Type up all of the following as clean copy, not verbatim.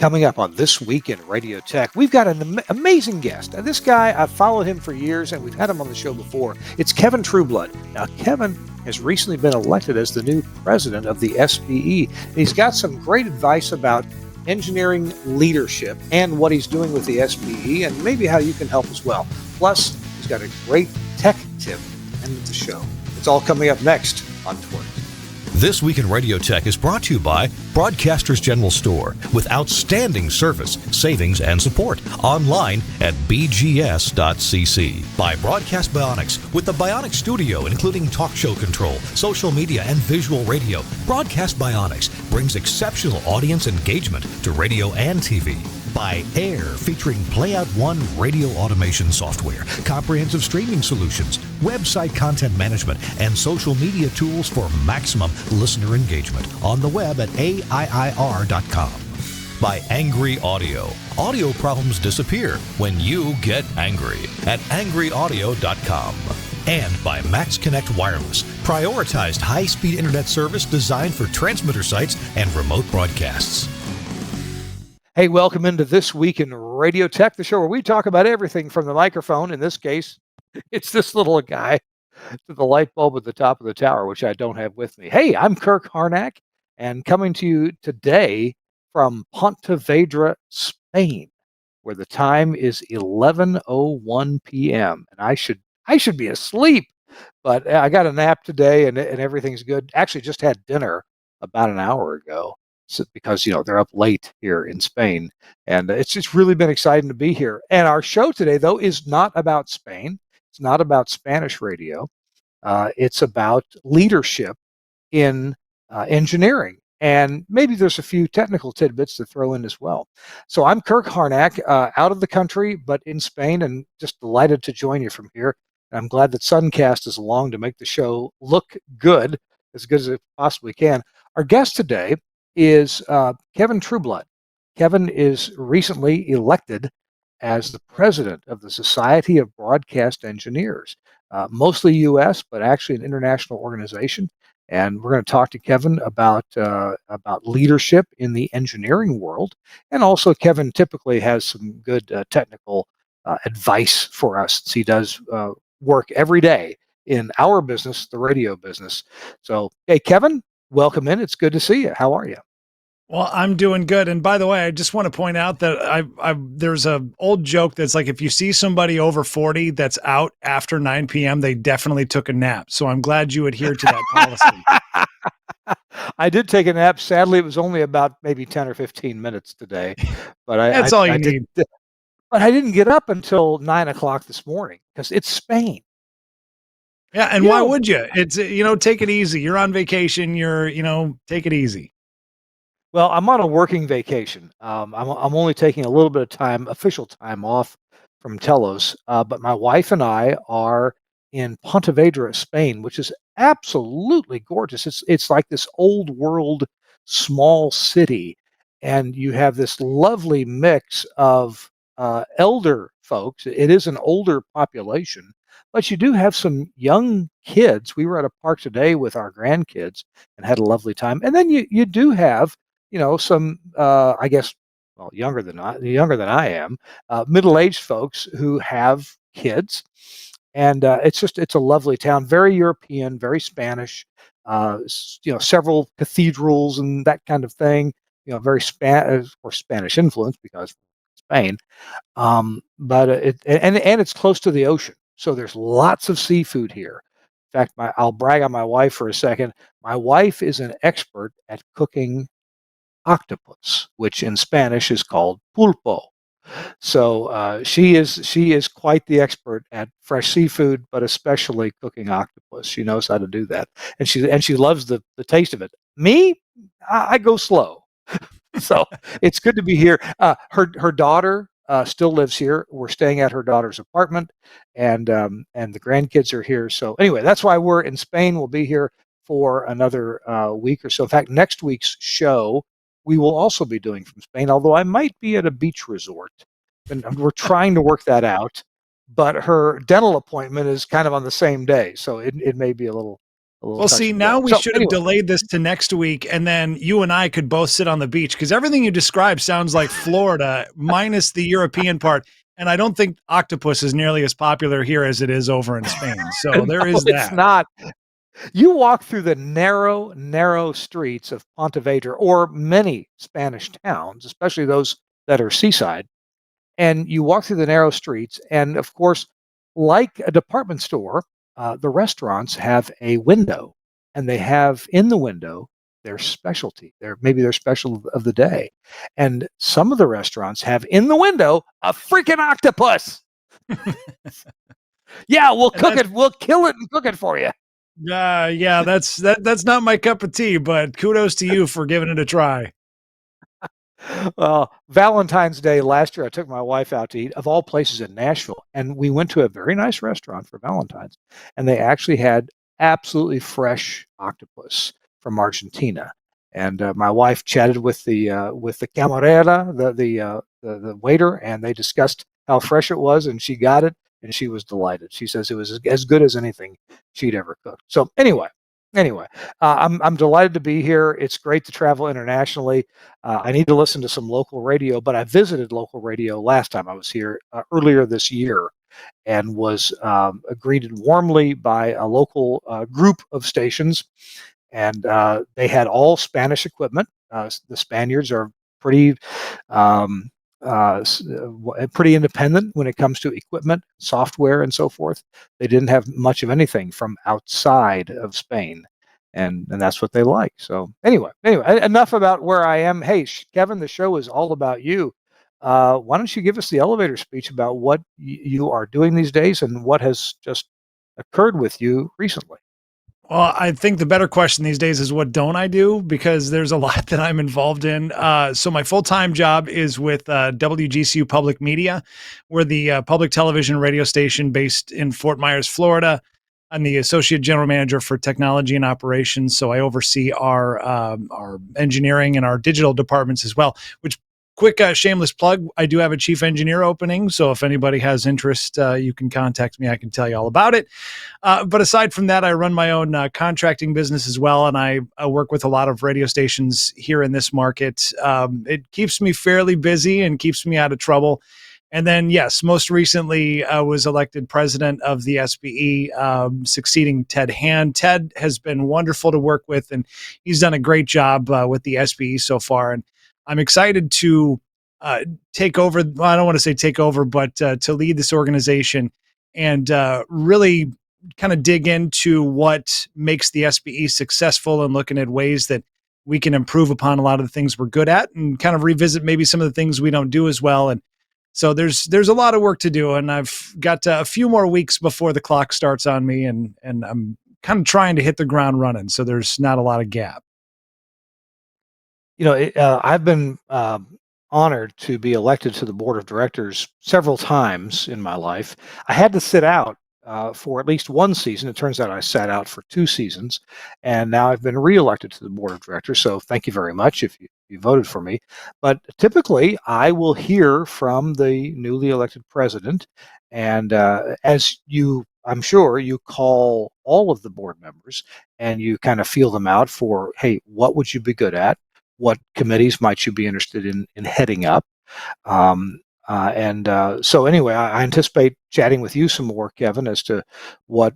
Coming up on This Week in Radio Tech, we've got an amazing guest. Now, this guy, I've followed him for years, and we've had him on the show before. It's Kevin Trueblood. Now, Kevin has recently been elected as the new president of the SBE. And he's got some great advice about engineering leadership and what he's doing with the SBE, and maybe how you can help as well. Plus, he's got a great tech tip at the end of the show. It's all coming up next on TWiRT. This Week in Radio Tech is brought to you by Broadcasters General Store with outstanding service, savings, and support. Online at bgs.cc. By Broadcast Bionics with the Bionics Studio, including talk show control, social media, and visual radio. Broadcast Bionics brings exceptional audience engagement to radio and TV. By Air, featuring Playout One radio automation software, comprehensive streaming solutions, website content management, and social media tools for maximum listener engagement on the web at AIIR.com. By Angry Audio. Audio problems disappear when you get angry at angryaudio.com. And by Max Connect Wireless, prioritized high-speed internet service designed for transmitter sites and remote broadcasts. Hey, welcome into This Week in Radio Tech, the show where we talk about everything from the microphone. In this case, it's this little guy to the light bulb at the top of the tower, which I don't have with me. Hey, I'm Kirk Harnack, and coming to you today from Pontevedra, Spain, where the time is 11:01 p.m. And I should be asleep, but I got a nap today, and everything's good. Actually, just had dinner about an hour ago. Because they're up late here in Spain, and it's just really been exciting to be here. And our show today, though, is not about Spain. It's not about Spanish radio. It's about leadership in engineering, and maybe there's a few technical tidbits to throw in as well. So I'm Kirk Harnack, out of the country, but in Spain, and just delighted to join you from here. And I'm glad that Suncast is along to make the show look good as it possibly can. Our guest today is Kevin Trueblood. Kevin is recently elected as the president of the Society of Broadcast Engineers, mostly U.S., but actually an international organization. And we're going to talk to Kevin about leadership in the engineering world. And also, Kevin typically has some good technical advice for us, since he does work every day in our business, the radio business. So, hey, Kevin, welcome in. It's good to see you. How are you? Well, I'm doing good. And by the way, I just want to point out that there's an old joke that's like, if you see somebody over 40 that's out after 9 p.m., they definitely took a nap. So I'm glad you adhere to that policy. I did take a nap. Sadly, it was only about maybe 10 or 15 minutes today. But That's all you need. But I didn't get up until 9 o'clock this morning because it's Spain. Yeah, and why would you? It's, take it easy. You're on vacation. Take it easy. Well, I'm on a working vacation. I'm only taking a little bit of time, official time off from Telos, but my wife and I are in Pontevedra, Spain, which is absolutely gorgeous. It's like this old world small city, and you have this lovely mix of elder folks. It is an older population, but you do have some young kids. We were at a park today with our grandkids and had a lovely time. And then you do have some, I guess, well, younger than I am, middle-aged folks who have kids, and it's a lovely town, very European, very Spanish, several cathedrals and that kind of thing, very Spanish influence because Spain, but it's close to the ocean, so there's lots of seafood here. In fact, I'll brag on my wife for a second. My wife is an expert at cooking octopus, which in Spanish is called pulpo. So she is quite the expert at fresh seafood, but especially cooking octopus. She knows how to do that, and she loves the taste of it. Me, I go slow. So it's good to be here. Her daughter still lives here. We're staying at her daughter's apartment, and the grandkids are here. So anyway, that's why we're in Spain. We'll be here for another week or so. In fact, next week's show we will also be doing from Spain, although I might be at a beach resort. And we're trying to work that out. But her dental appointment is kind of on the same day, so it may be a little a little Well, touch see, and now go. we So should have anyway, delayed this to next week, and then you and I could both sit on the beach because everything you described sounds like Florida, minus the European part. And I don't think octopus is nearly as popular here as it is over in Spain. So there no, is it's that. not. You walk through the narrow, narrow streets of Pontevedra or many Spanish towns, especially those that are seaside, and you walk through the narrow streets, and of course, like a department store, the restaurants have a window, and they have in the window their specialty, their special of the day, and some of the restaurants have in the window a freaking octopus. Yeah, we'll And cook it, we'll kill it and cook it for you. yeah, that's not my cup of tea, but kudos to you for giving it a try. Well, Valentine's Day last year, I took my wife out to eat, of all places in Nashville, and we went to a very nice restaurant for Valentine's, and they actually had absolutely fresh octopus from Argentina. And my wife chatted with the camarera, the waiter, and they discussed how fresh it was, and she got it, and she was delighted. She says it was as good as anything she'd ever cooked. So anyway, I'm delighted to be here. It's great to travel internationally. I need to listen to some local radio, but I visited local radio last time I was here earlier this year and was greeted warmly by a local group of stations. And they had all Spanish equipment. The Spaniards are pretty. Um, Pretty independent when it comes to equipment, software, and so forth. They didn't have much of anything from outside of Spain, and that's what they like. So anyway, enough about where I am. Hey, Kevin, the show is all about you. Why don't you give us the elevator speech about what you are doing these days and what has just occurred with you recently? Well, I think the better question these days is what don't I do? Because there's a lot that I'm involved in. So my full-time job is with WGCU Public Media. We're the public television radio station based in Fort Myers, Florida. I'm the associate general manager for technology and operations. So I oversee our engineering and our digital departments as well. Which, quick shameless plug, I do have a chief engineer opening. So if anybody has interest, you can contact me. I can tell you all about it. But aside from that, I run my own contracting business as well, and I work with a lot of radio stations here in this market. It keeps me fairly busy and keeps me out of trouble. And then, yes, most recently, I was elected president of the SBE, succeeding Ted Hand. Ted has been wonderful to work with, and he's done a great job with the SBE so far. And I'm excited to take over. Well, I don't want to say take over, but to lead this organization and really kind of dig into what makes the SBE successful and looking at ways that we can improve upon a lot of the things we're good at and kind of revisit maybe some of the things we don't do as well. And so there's a lot of work to do, and I've got a few more weeks before the clock starts on me, and I'm kind of trying to hit the ground running. So there's not a lot of gap. I've been honored to be elected to the board of directors several times in my life. I had to sit out for at least one season. It turns out I sat out for 2 seasons, and now I've been reelected to the board of directors. So thank you very much if you voted for me. But typically, I will hear from the newly elected president, and as you I'm sure you call all of the board members and you kind of feel them out for, hey, what would you be good at? What committees might you be interested in heading up? So anyway, I anticipate chatting with you some more, Kevin, as to what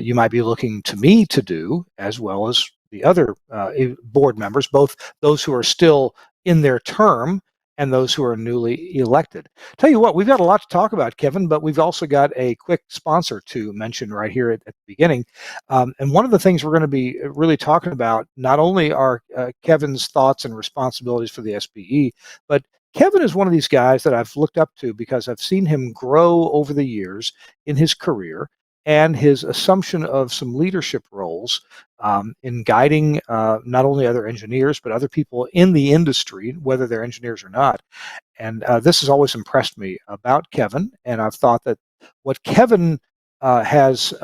you might be looking to me to do, as well as the other board members, both those who are still in their term and those who are newly elected. Tell you what, we've got a lot to talk about, Kevin, but we've also got a quick sponsor to mention right here at the beginning. And one of the things we're going to be really talking about not only are Kevin's thoughts and responsibilities for the SBE, but Kevin is one of these guys that I've looked up to because I've seen him grow over the years in his career and his assumption of some leadership roles in guiding not only other engineers, but other people in the industry, whether they're engineers or not. And this has always impressed me about Kevin. And I've thought that what Kevin has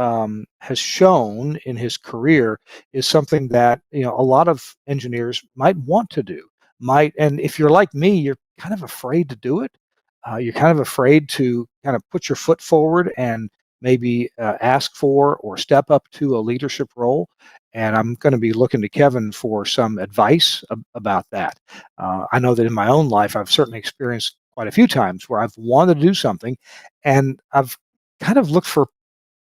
shown in his career is something that a lot of engineers might want to do. And if you're like me, you're kind of afraid to do it. You're kind of afraid to kind of put your foot forward and maybe ask for or step up to a leadership role. And I'm going to be looking to Kevin for some advice about that. I know that in my own life, I've certainly experienced quite a few times where I've wanted to do something and I've kind of looked for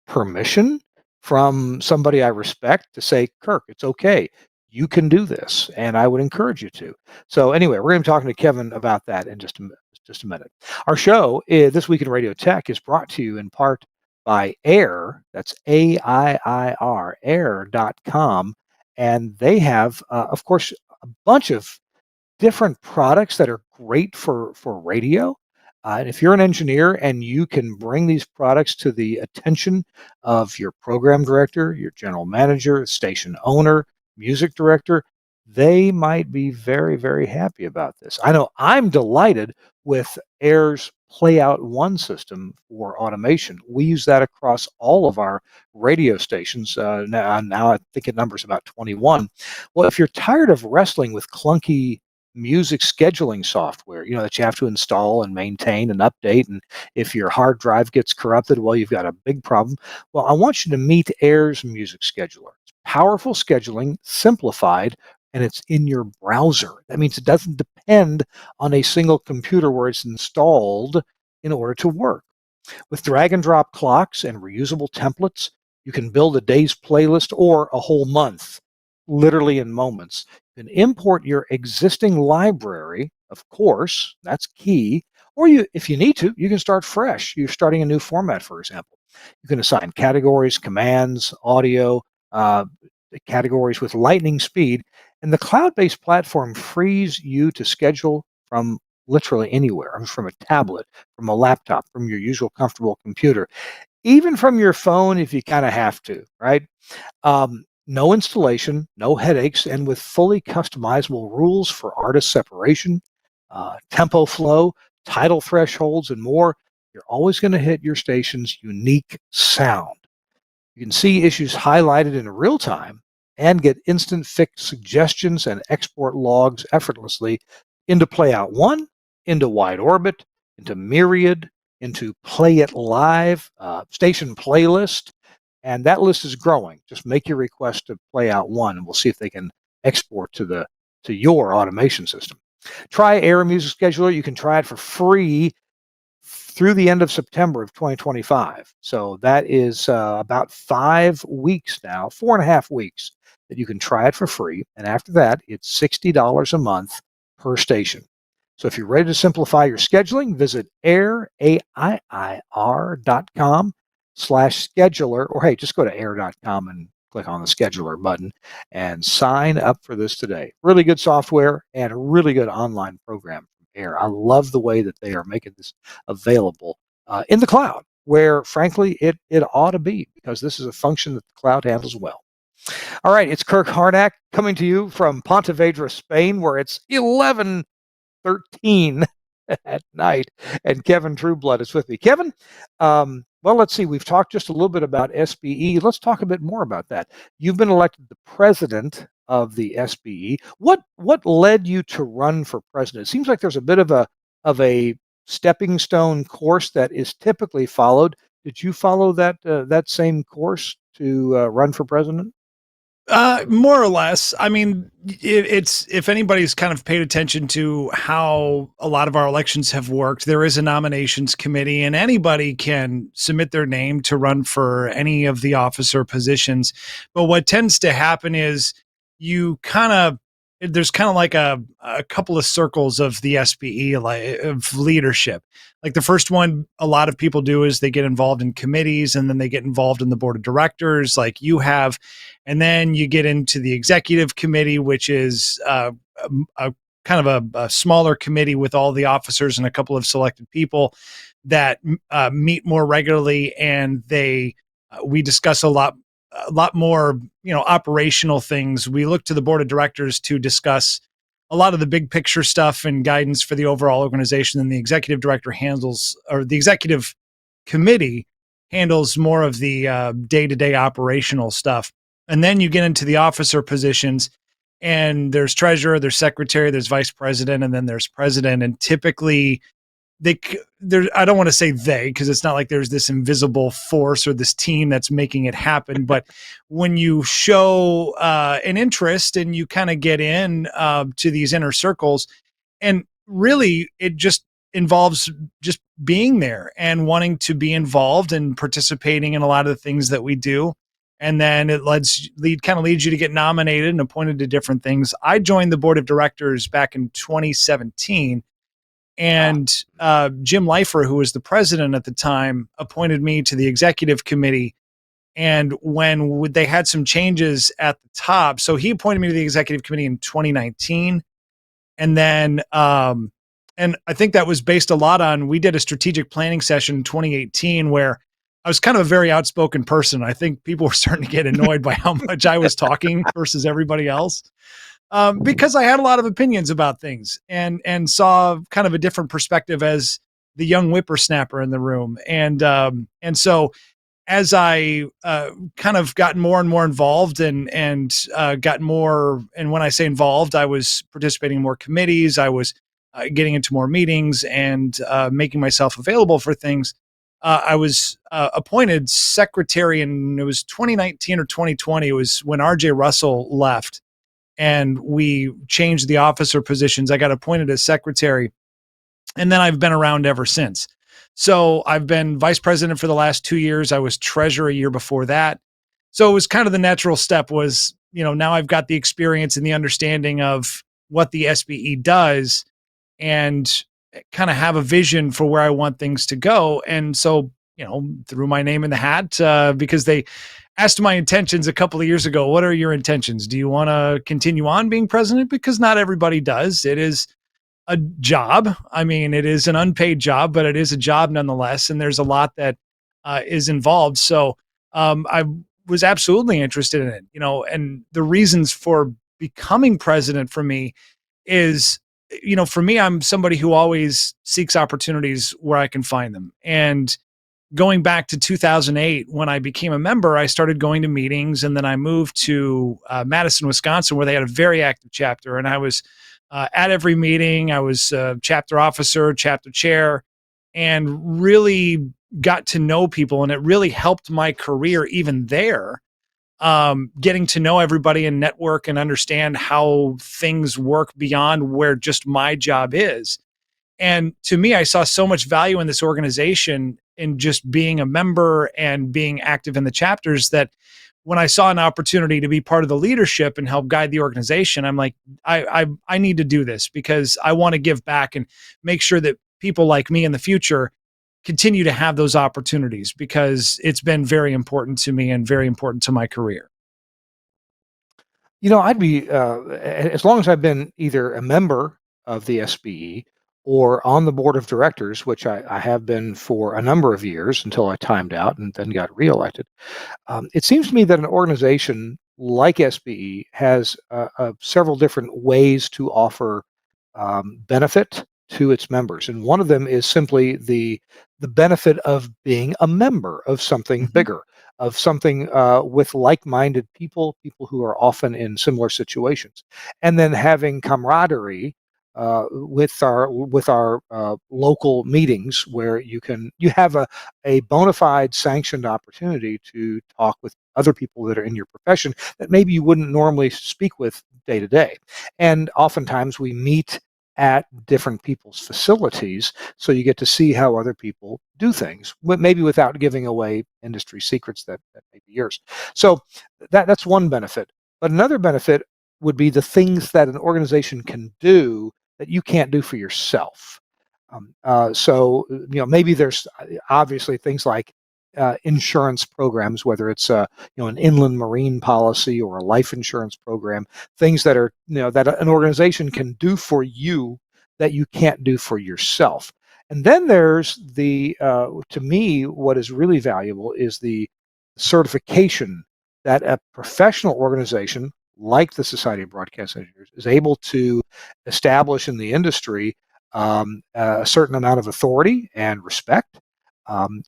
permission from somebody I respect to say, Kirk, it's okay. You can do this, and I would encourage you to. So, anyway, we're going to be talking to Kevin about that in just a minute. Our show, This Week in Radio Tech, is brought to you in part by Air. That's AIIR, air.com. And they have, of course, a bunch of different products that are great for radio. And if you're an engineer and you can bring these products to the attention of your program director, your general manager, station owner, music director, they might be very, very happy about this. I know I'm delighted with Air's Playout One system for automation. We use that across all of our radio stations. Now I think it numbers about 21. Well, if you're tired of wrestling with clunky music scheduling software, that you have to install and maintain and update. And if your hard drive gets corrupted, well, you've got a big problem. Well, I want you to meet Air's music scheduler. It's powerful scheduling, simplified, and it's in your browser. That means it doesn't depend on a single computer where it's installed in order to work. With drag and drop clocks and reusable templates, you can build a day's playlist or a whole month, literally in moments. You can import your existing library, of course, that's key. Or if you need to, you can start fresh. You're starting a new format, for example. You can assign categories, commands, audio, categories with lightning speed. And the cloud-based platform frees you to schedule from literally anywhere, from a tablet, from a laptop, from your usual comfortable computer, even from your phone if you kind of have to, right? No installation, no headaches, and with fully customizable rules for artist separation, tempo flow, title thresholds, and more, you're always going to hit your station's unique sound. You can see issues highlighted in real time and get instant fix suggestions and export logs effortlessly into Playout One, into Wide Orbit, into Myriad, into Play It Live, station playlist, and that list is growing. Just make your request to Playout One, and we'll see if they can export to your automation system. Try Air Music Scheduler. You can try it for free through the end of September of 2025. So that is about 5 weeks now, 4.5 weeks that you can try it for free. And after that, it's $60 a month per station. So if you're ready to simplify your scheduling, visit air.com/scheduler, or hey, just go to air.com and click on the scheduler button and sign up for this today. Really good software and a really good online program from Air. I love the way that they are making this available in the cloud, where frankly it ought to be, because this is a function that the cloud handles well. All right, it's Kirk Harnack coming to you from Pontevedra, Spain, where it's 11:13 at night, and Kevin Trueblood is with me. Kevin, well, let's see. We've talked just a little bit about SBE. Let's talk a bit more about that. You've been elected the president of the SBE. What led you to run for president? It seems like there's a bit of a stepping stone course that is typically followed. Did you follow that same course to run for president? More or less. I mean, it's if anybody's kind of paid attention to how a lot of our elections have worked, there is a nominations committee, and anybody can submit their name to run for any of the officer positions. But what tends to happen is there's kind of like a couple of circles of the SBE, like of leadership. Like the first one, a lot of people do is they get involved in committees, and then they get involved in the board of directors, like you have. And then you get into the executive committee, which is a kind of a smaller committee with all the officers and a couple of selected people that meet more regularly, and we discuss a lot more, operational things. We look to the board of directors to discuss a lot of the big picture stuff and guidance for the overall organization. And the executive director the executive committee handles more of the day-to-day operational stuff. And then you get into the officer positions, and there's treasurer, there's secretary, there's vice president, and then there's president. And typically there, I don't want to say they, because it's not like there's this invisible force or this team that's making it happen. But when you show an interest and you kind of get in to these inner circles, and really it just involves just being there and wanting to be involved and participating in a lot of the things that we do. And then it kind of leads you to get nominated and appointed to different things. I joined the board of directors back in 2017, and Jim Leifer, who was the president at the time, appointed me to the executive committee. And when they had some changes at the top, so he appointed me to the executive committee in 2019. And then, and I think that was based a lot on, we did a strategic planning session in 2018 where I was kind of a very outspoken person. I think people were starting to get annoyed by how much I was talking versus everybody else. Because I had a lot of opinions about things and saw kind of a different perspective as the young whippersnapper in the room. And so as I kind of gotten more and more involved and got more, and when I say involved, I was participating in more committees, I was getting into more meetings and making myself available for things. I was appointed secretary, and it was 2019 or 2020. It was when RJ Russell left and we changed the officer positions. I got appointed as secretary, and then I've been around ever since. So I've been vice president for the last 2 years. I was treasurer a year before that. So it was kind of the natural step was, now I've got the experience and the understanding of what the SBE does and kind of have a vision for where I want things to go. And so, threw my name in the hat because they asked my intentions a couple of years ago. What are your intentions? Do you want to continue on being president? Because not everybody does. It is a job. I mean, it is an unpaid job, but it is a job nonetheless. And there's a lot that is involved. So I was absolutely interested in it, and the reasons for becoming president for me is, for me, I'm somebody who always seeks opportunities where I can find them. And going back to 2008, when I became a member, I started going to meetings, and then I moved to Madison, Wisconsin, where they had a very active chapter. And I was at every meeting. I was chapter officer, chapter chair, and really got to know people. And it really helped my career even there, getting to know everybody and network and understand how things work beyond where just my job is. And to me, I saw so much value in this organization in just being a member and being active in the chapters that when I saw an opportunity to be part of the leadership and help guide the organization, I'm like, I need to do this because I want to give back and make sure that people like me in the future continue to have those opportunities, because it's been very important to me and very important to my career. I'd be as long as I've been either a member of the SBE or on the board of directors, which I have been for a number of years until I timed out and then got reelected. It seems to me that an organization like SBE has several different ways to offer benefit to its members, and one of them is simply the benefit of being a member of something Mhm. bigger, of something with like-minded people who are often in similar situations, and then having camaraderie with our local meetings where you have a bona fide sanctioned opportunity to talk with other people that are in your profession that maybe you wouldn't normally speak with day to day. And oftentimes we meet at different people's facilities, so you get to see how other people do things, maybe without giving away industry secrets that may be yours. So that's one benefit. But another benefit would be the things that an organization can do that you can't do for yourself. So maybe there's obviously things like insurance programs, whether it's an inland marine policy or a life insurance program, things that are that an organization can do for you that you can't do for yourself. And then there's to me, what is really valuable is the certification that a professional organization like the Society of Broadcast Engineers is able to establish in the industry a certain amount of authority and respect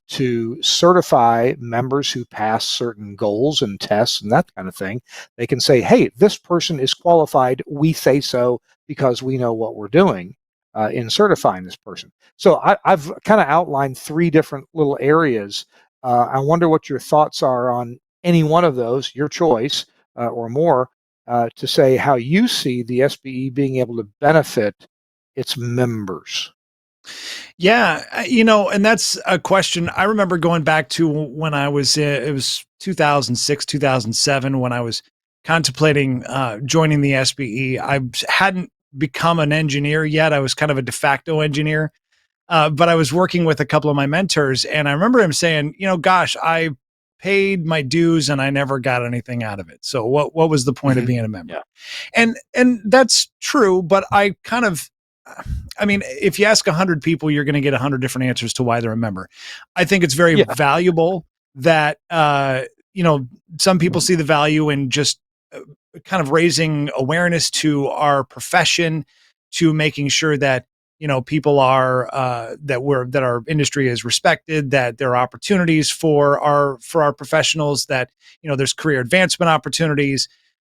to certify members who pass certain goals and tests and that kind of thing. They can say, hey, this person is qualified. We say so because we know what we're doing. in certifying this person. So I've kind of outlined three different little areas. I wonder what your thoughts are on any one of those, your choice or more, to say how you see the SBE being able to benefit its members. Yeah, and that's a question I remember going back to when I was it was 2006, 2007 when I was contemplating joining the SBE. I hadn't become an engineer yet. I was kind of a de facto engineer. But I was working with a couple of my mentors, and I remember him saying, "Gosh, I paid my dues and I never got anything out of it. So what was the point of Hmm. being a member?" Yeah. And that's true, but I kind of I mean, if you ask 100 people, you're going to get 100 different answers to why they're a member. I think it's very Yeah. valuable that some people see the value in just uh, kind of raising awareness to our profession, to making sure that people are that our industry is respected, that there are opportunities for our professionals, that there's career advancement opportunities,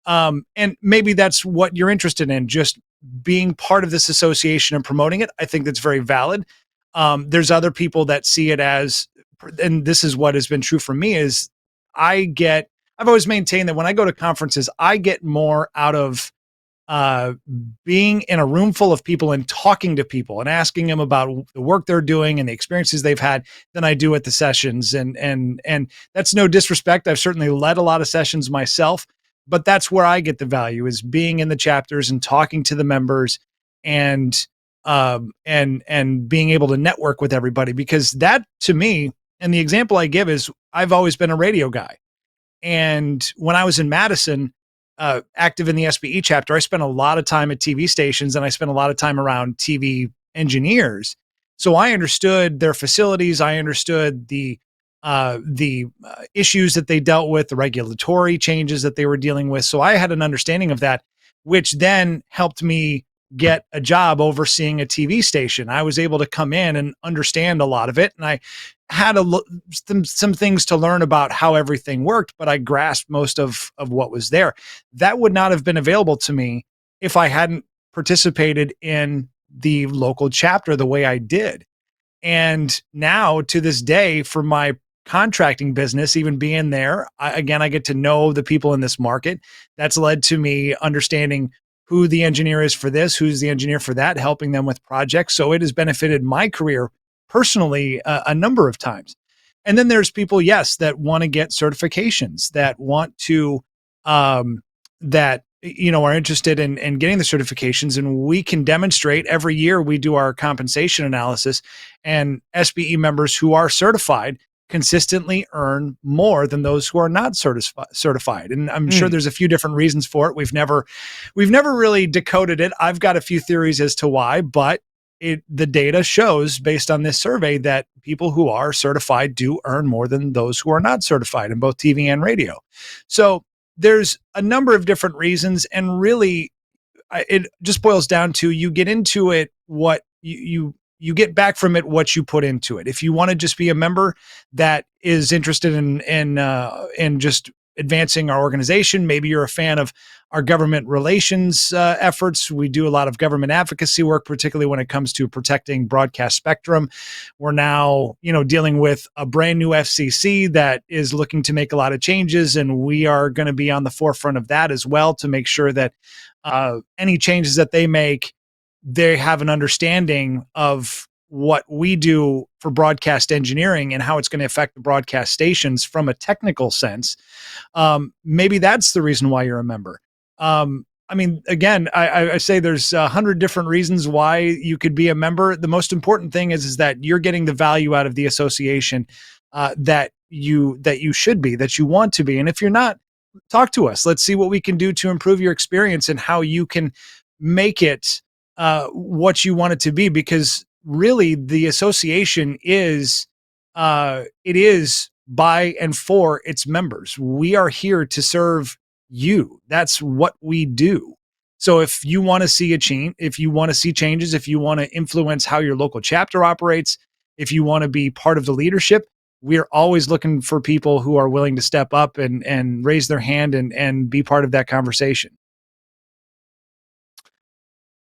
and maybe that's what you're interested in, just being part of this association and promoting it. I think that's very valid. There's other people that see it as, and this is what has been true for me, is I've always maintained that when I go to conferences, I get more out of uh, being in a room full of people and talking to people and asking them about the work they're doing and the experiences they've had than I do at the sessions. And that's no disrespect. I've certainly led a lot of sessions myself, but that's where I get the value, is being in the chapters and talking to the members, and and being able to network with everybody, because that to me, and the example I give is, I've always been a radio guy. And when I was in Madison, active in the SBE chapter, I spent a lot of time at TV stations, and I spent a lot of time around TV engineers. So I understood their facilities. I understood the issues that they dealt with, the regulatory changes that they were dealing with. So I had an understanding of that, which then helped me get a job overseeing a TV station. I was able to come in and understand a lot of it, and I had some things to learn about how everything worked, but I grasped most of what was there. That would not have been available to me if I hadn't participated in the local chapter the way I did. And now to this day, for my contracting business, even being there, again, I get to know the people in this market. That's led to me understanding who the engineer is for this, who's the engineer for that, helping them with projects. So it has benefited my career personally a number of times. And then there's people, yes, that want to get certifications, that want to, that are interested in getting the certifications, and we can demonstrate every year. We do our compensation analysis, and SBE members who are certified consistently earn more than those who are not certified. And I'm sure Mm. there's a few different reasons for it. We've never really decoded it. I've got a few theories as to why, but the data shows, based on this survey, that people who are certified do earn more than those who are not certified in both TV and radio. So there's a number of different reasons, and really, it just boils down to, you get into it what you get back from it what you put into it. If you want to just be a member that is interested in just advancing our organization, maybe you're a fan of our government relations efforts. We do a lot of government advocacy work, particularly when it comes to protecting broadcast spectrum. We're now, dealing with a brand new FCC that is looking to make a lot of changes, and we are going to be on the forefront of that as well, to make sure that any changes that they make, they have an understanding of what we do for broadcast engineering and how it's going to affect the broadcast stations from a technical sense. Maybe that's the reason why you're a member. I mean, again, I say there's 100 different reasons why you could be a member. The most important thing is that you're getting the value out of the association that you should be, that you want to be. And if you're not, talk to us. Let's see what we can do to improve your experience and how you can make it what you want it to be. Because really, the association is it is by and for its members. We are here to serve you. That's what we do. So if you want to see a change, if you want to see changes, if you want to influence how your local chapter operates, if you want to be part of the leadership, we're always looking for people who are willing to step up and raise their hand and be part of that conversation.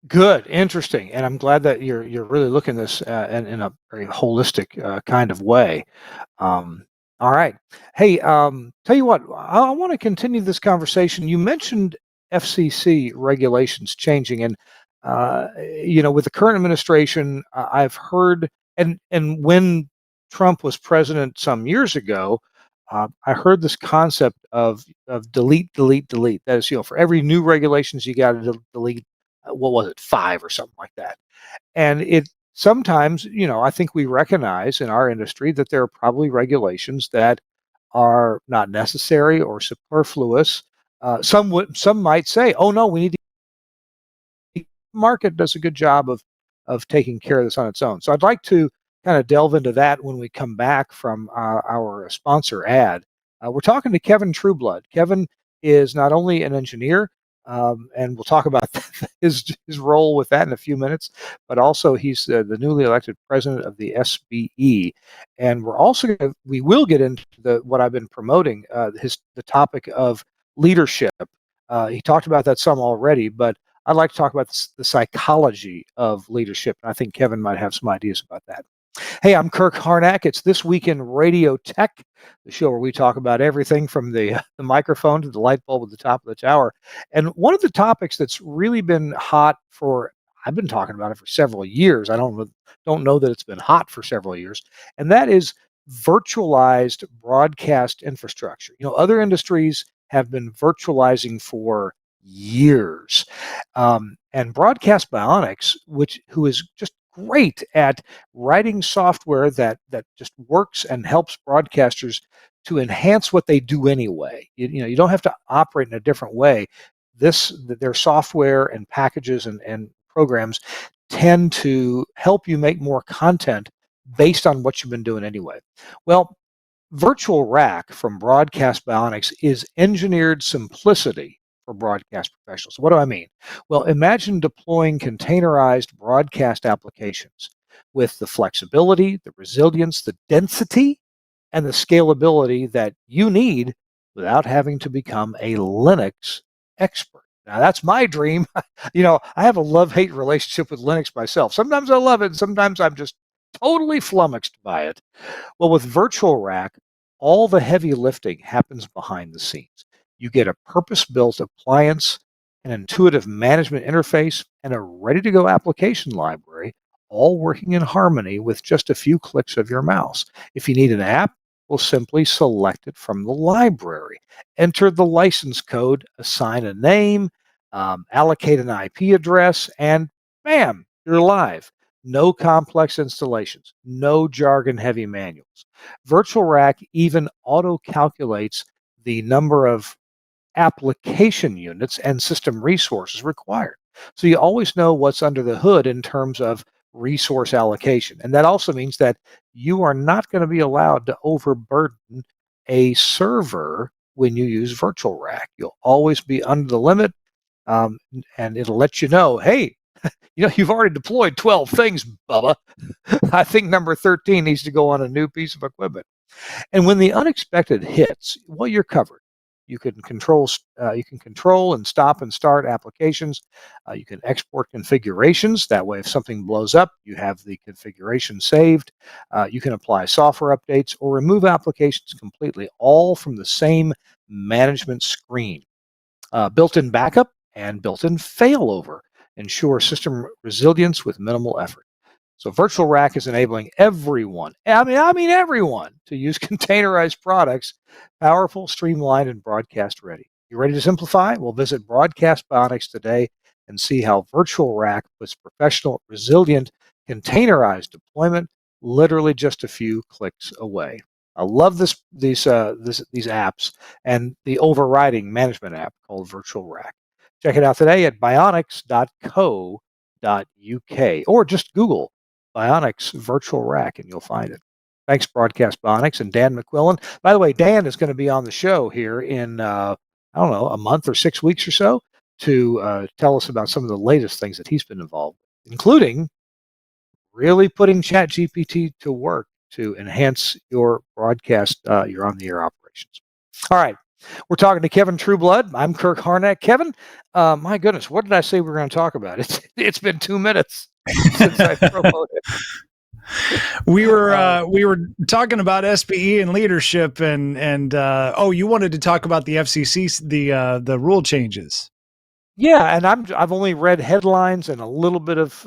Good, interesting, and I'm glad that you're really looking this in a very holistic kind of way. Um, all right. Hey, tell you what, I want to continue this conversation. You mentioned FCC regulations changing, and with the current administration, I've heard, and when Trump was president some years ago, I heard this concept of delete, delete, delete. That is, for every new regulations, you got to delete. What was it, five or something like that? And it sometimes, I think we recognize in our industry that there are probably regulations that are not necessary or superfluous. Some might say, "Oh no, we need the market does a good job of taking care of this on its own." So I'd like to kind of delve into that when we come back from our sponsor ad. We're talking to Kevin Trueblood. Kevin is not only an engineer, and we'll talk about his role with that in a few minutes, but also he's the newly elected president of the SBE. And we will get into what I've been promoting, the topic of leadership. He talked about that some already, but I'd like to talk about the psychology of leadership. And I think Kevin might have some ideas about that. Hey, I'm Kirk Harnack. It's This Week in Radio Tech, the show where we talk about everything from the microphone to the light bulb at the top of the tower. And one of the topics that's really been hot I've been talking about it for several years. I don't know that it's been hot for several years, and that is virtualized broadcast infrastructure. Other industries have been virtualizing for years. And Broadcast Bionics, who is just great at writing software that just works and helps broadcasters to enhance what they do anyway. You don't have to operate in a different way. Their software and packages and programs tend to help you make more content based on what you've been doing anyway. Well, Virtual Rack from Broadcast Bionics is engineered simplicity for broadcast professionals. What do I mean? Well, imagine deploying containerized broadcast applications with the flexibility, the resilience, the density, and the scalability that you need without having to become a Linux expert. Now, that's my dream. I have a love-hate relationship with Linux myself. Sometimes I love it, and sometimes I'm just totally flummoxed by it. Well, with Virtual Rack, all the heavy lifting happens behind the scenes. You get a purpose built appliance, an intuitive management interface, and a ready to go application library, all working in harmony with just a few clicks of your mouse. If you need an app, we'll simply select it from the library, enter the license code, assign a name, allocate an IP address, and bam, you're live. No complex installations, no jargon heavy manuals. Virtual Rack even auto calculates the number of application units and system resources required. So you always know what's under the hood in terms of resource allocation. And that also means that you are not going to be allowed to overburden a server when you use Virtual Rack. You'll always be under the limit, and it'll let you know, hey, you've already deployed 12 things, Bubba. I think number 13 needs to go on a new piece of equipment. And when the unexpected hits, well, you're covered. You can control and stop and start applications. You can export configurations. That way, if something blows up, you have the configuration saved. You can apply software updates or remove applications completely, all from the same management screen. Built-in backup and built-in failover ensure system resilience with minimal effort. So Virtual Rack is enabling everyone, I mean everyone, to use containerized products, powerful, streamlined, and broadcast ready. You ready to simplify? Well, visit Broadcast Bionics today and see how Virtual Rack puts professional, resilient, containerized deployment literally just a few clicks away. I love these apps and the overriding management app called Virtual Rack. Check it out today at bionics.co.uk or just Google Bionics Virtual Rack and you'll find it. Thanks, Broadcast Bionics and Dan McQuillan. By the way, Dan is going to be on the show here in, I don't know, a month or 6 weeks or so to tell us about some of the latest things that he's been involved with, including really putting ChatGPT to work to enhance your broadcast, your on-the-air operations. All right. We're talking to Kevin Trueblood. I'm Kirk Harnack. Kevin, my goodness, what did I say we were going to talk about? It's been 2 minutes since I promoted. We were talking about SBE and leadership, and oh, you wanted to talk about the FCC, the rule changes. Yeah, and I've only read headlines and a little bit of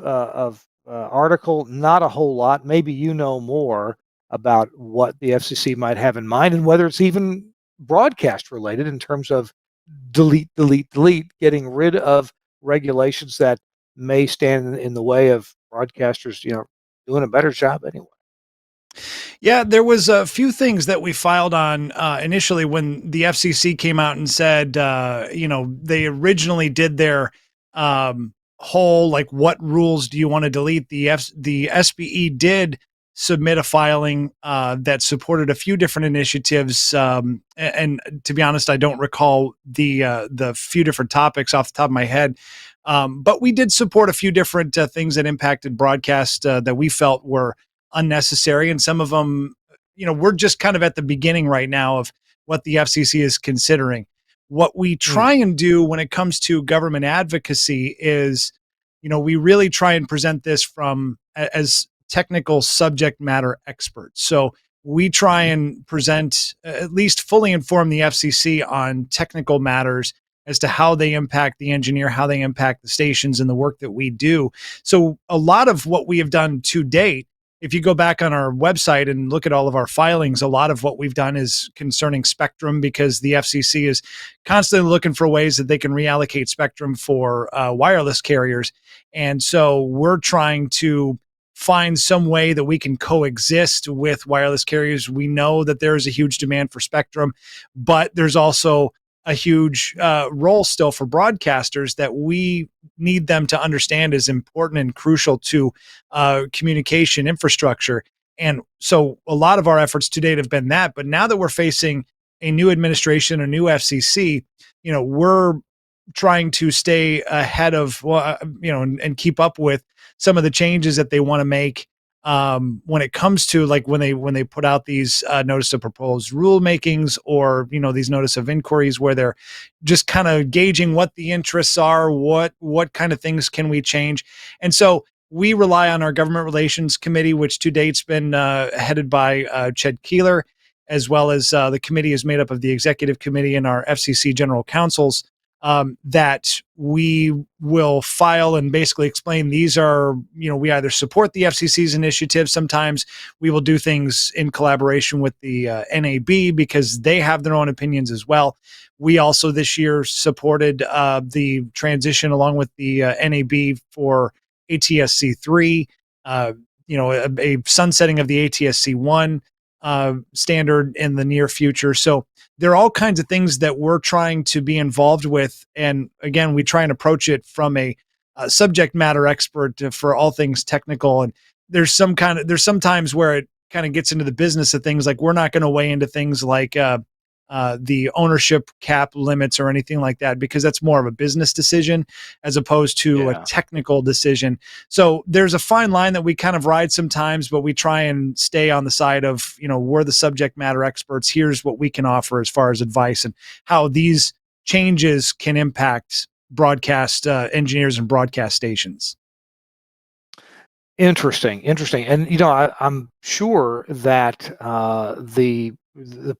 article, not a whole lot. Maybe you know more about what the FCC might have in mind and whether it's even broadcast related in terms of delete, delete, delete, getting rid of regulations that may stand in the way of broadcasters, doing a better job anyway. Yeah, there was a few things that we filed on initially when the FCC came out and said, they originally did their whole like, what rules do you want to delete? The SBE did submit a filing that supported a few different initiatives, and to be honest, I don't recall the few different topics off the top of my head. But we did support a few different things that impacted broadcast that we felt were unnecessary, and some of them, we're just kind of at the beginning right now of what the FCC is considering. What we Mm, try and do when it comes to government advocacy is, we really try and present this from as technical subject matter experts. So we try mhm. and present, at least fully inform the FCC on technical matters as to how they impact the engineer, how they impact the stations and the work that we do. So a lot of what we have done to date, if you go back on our website and look at all of our filings, a lot of what we've done is concerning spectrum, because the FCC is constantly looking for ways that they can reallocate spectrum for wireless carriers. And so we're trying to find some way that we can coexist with wireless carriers. We know that there is a huge demand for spectrum, but there's also a huge role still for broadcasters that we need them to understand is important and crucial to communication infrastructure. And so a lot of our efforts to date have been that. But now that we're facing a new administration, a new FCC, we're trying to stay ahead of, and keep up with some of the changes that they want to make when it comes to, like, when they put out these notice of proposed rulemakings, or these notice of inquiries, where they're just kind of gauging what the interests are, what kind of things can we change. And so we rely on our government relations committee, which to date's been headed by Ched Keeler, as well as the committee is made up of the executive committee and our FCC general counsels, that we will file and basically explain these are, we either support the FCC's initiative. Sometimes we will do things in collaboration with the NAB, because they have their own opinions as well. We also this year supported the transition along with the NAB for ATSC3, a sunsetting of the ATSC1 standard in the near future. So there are all kinds of things that we're trying to be involved with. And again, we try and approach it from a subject matter expert for all things technical. And there's some times where it kind of gets into the business of things, like we're not going to weigh into things like the ownership cap limits or anything like that, because that's more of a business decision as opposed to a Yeah. technical decision. So there's a fine line that we kind of ride sometimes, but we try and stay on the side of, we're the subject matter experts. Here's what we can offer as far as advice and how these changes can impact broadcast engineers and broadcast stations. Interesting, interesting. And I'm sure that the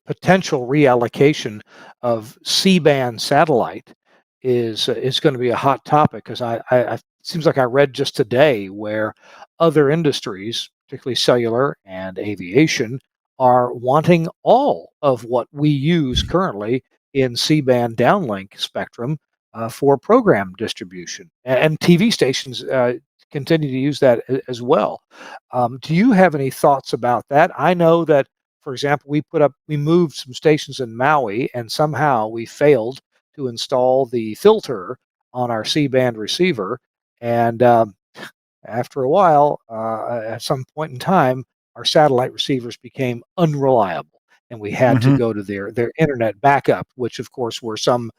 potential reallocation of C-band satellite is going to be a hot topic, because it seems like I read just today where other industries, particularly cellular and aviation, are wanting all of what we use currently in C-band downlink spectrum for program distribution, and TV stations continue to use that as well. Do you have any thoughts about that? I know that, for example, we moved some stations in Maui, and somehow we failed to install the filter on our C-band receiver, and after a while, at some point in time, our satellite receivers became unreliable, and we had to Mm-hmm. go to their internet backup, which of course were some,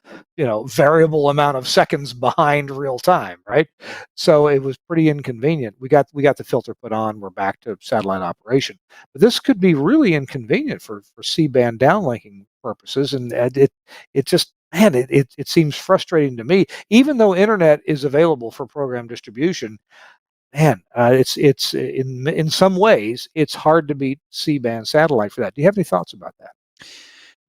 variable amount of seconds behind real time, right? So it was pretty inconvenient. We got the filter put on. We're back to satellite operation, but this could be really inconvenient for C-band downlinking purposes, and it just, man, it seems frustrating to me. Even though internet is available for program distribution, man, it's in some ways it's hard to beat C-band satellite for that. Do you have any thoughts about that?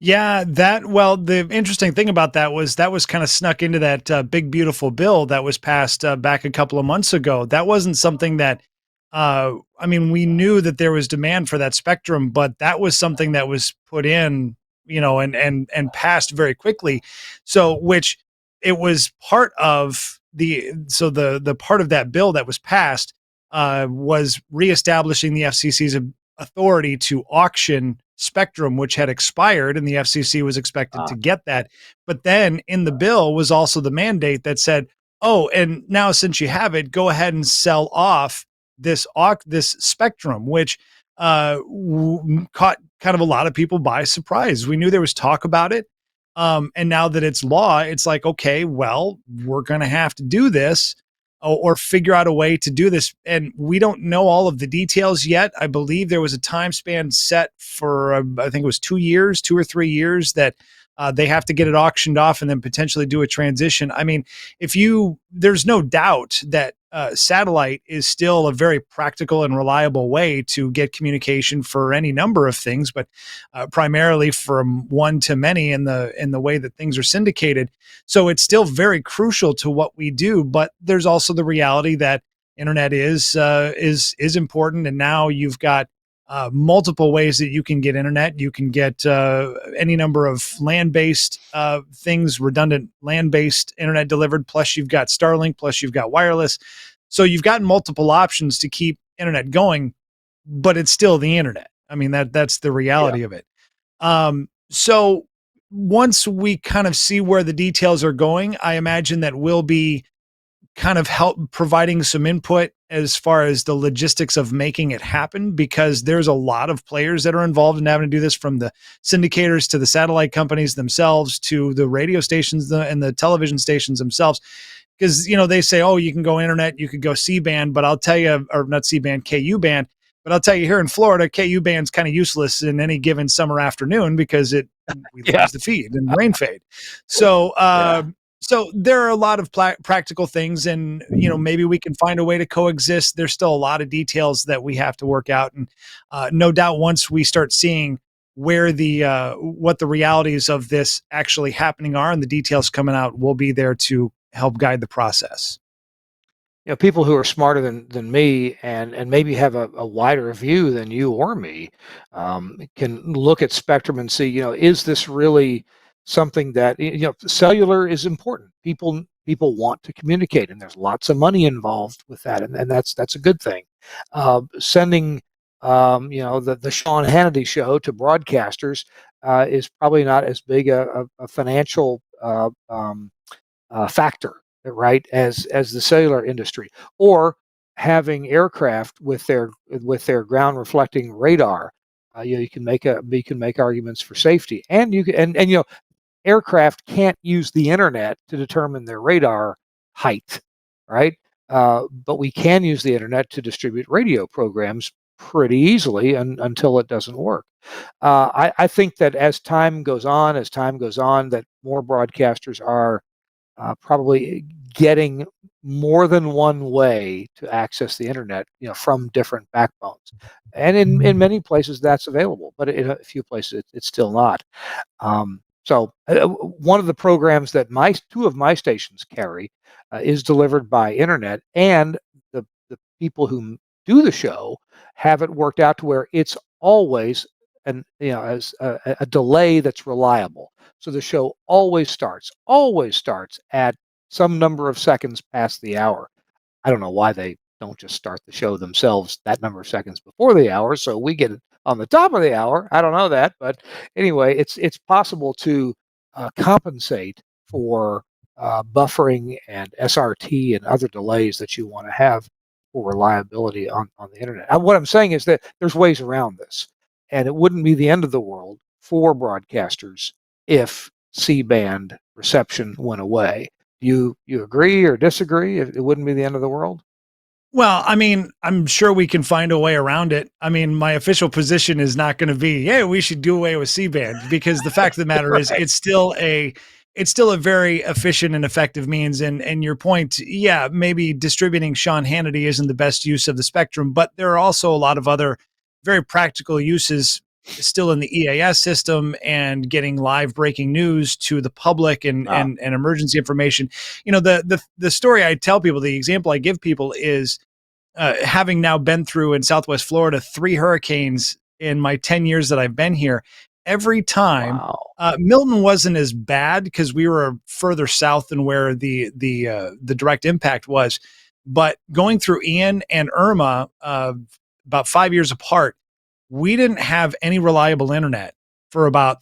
Yeah, well, the interesting thing about that was kind of snuck into that big beautiful bill that was passed back a couple of months ago. That wasn't something that I mean, we knew that there was demand for that spectrum, but that was something that was put in, and passed very quickly. So, which it was part of the part of that bill that was passed was reestablishing the FCC's authority to auction spectrum, which had expired, and the FCC was expected Uh, to get that. But then in the bill was also the mandate that said, "Oh, and now since you have it, go ahead and sell off this spectrum," which caught kind of a lot of people by surprise. We knew there was talk about it, and now that it's law, it's like, okay, well, we're going to have to do this, or figure out a way to do this. And we don't know all of the details yet. I believe there was a time span set for, I think it was 2 years, 2 or 3 years, that they have to get it auctioned off and then potentially do a transition. I mean, there's no doubt that satellite is still a very practical and reliable way to get communication for any number of things, but primarily from one to many in the way that things are syndicated. So it's still very crucial to what we do. But there's also the reality that internet is important, and now you've got multiple ways that you can get internet. You can get any number of land-based things, redundant land-based internet delivered. Plus, you've got Starlink. Plus, you've got wireless. So you've got multiple options to keep internet going, but it's still the internet. I mean, that's the yeah. reality of it. So once we kind of see where the details are going, I imagine that we'll be kind of help providing some input as far as the logistics of making it happen, because there's a lot of players that are involved in having to do this, from the syndicators to the satellite companies themselves to the radio stations and the television stations themselves. Because they say, oh, you can go internet, you could go C-band, but I'll tell you, or not C-band, KU-band, but I'll tell you, here in Florida, KU-band's kind of useless in any given summer afternoon because we Yeah. lose the feed and rain fade. So Yeah. so there are a lot of practical things, and maybe we can find a way to coexist. There's still a lot of details that we have to work out, and no doubt once we start seeing where what the realities of this actually happening are and the details coming out, we'll be there to help guide the process. People who are smarter than me and maybe have a wider view than you or me, can look at spectrum and see, is this really something that, cellular is important. People want to communicate, and there's lots of money involved with that, and that's a good thing. Sending, the Sean Hannity show to broadcasters is probably not as big a financial factor, right, as the cellular industry, or having aircraft with their ground reflecting radar. You can make arguments for safety, and you can, and aircraft can't use the internet to determine their radar height, right? But we can use the internet to distribute radio programs pretty easily, until it doesn't work. I think that as time goes on, that more broadcasters are probably getting more than one way to access the internet, from different backbones. And in many places that's available, but in a few places it's still not. One of the programs that my two of my stations carry is delivered by internet, and the people who do the show have it worked out to where it's always as a delay that's reliable. So the show always starts at some number of seconds past the hour. I don't know why they don't just start the show themselves that number of seconds before the hour, so we get it on the top of the hour. I don't know that, but anyway, it's possible to compensate for buffering and SRT and other delays that you want to have for reliability on the internet. What I'm saying is that there's ways around this, and it wouldn't be the end of the world for broadcasters if C-band reception went away. You agree or disagree? It wouldn't be the end of the world? Well, I mean, I'm sure we can find a way around it. I mean, my official position is not going to be, "Hey, we should do away with C-band," because the fact of the matter is Right. it's still a very efficient and effective means. And your point, yeah, maybe distributing Sean Hannity isn't the best use of the spectrum, but there are also a lot of other very practical uses still in the EAS system and getting live breaking news to the public Ah, and emergency information. The story I tell people, the example I give people is having now been through in Southwest Florida 3 hurricanes in my 10 years that I've been here. Every time, wow. Milton wasn't as bad because we were further south than where the direct impact was. But going through Ian and Irma, about 5 years apart, we didn't have any reliable internet for about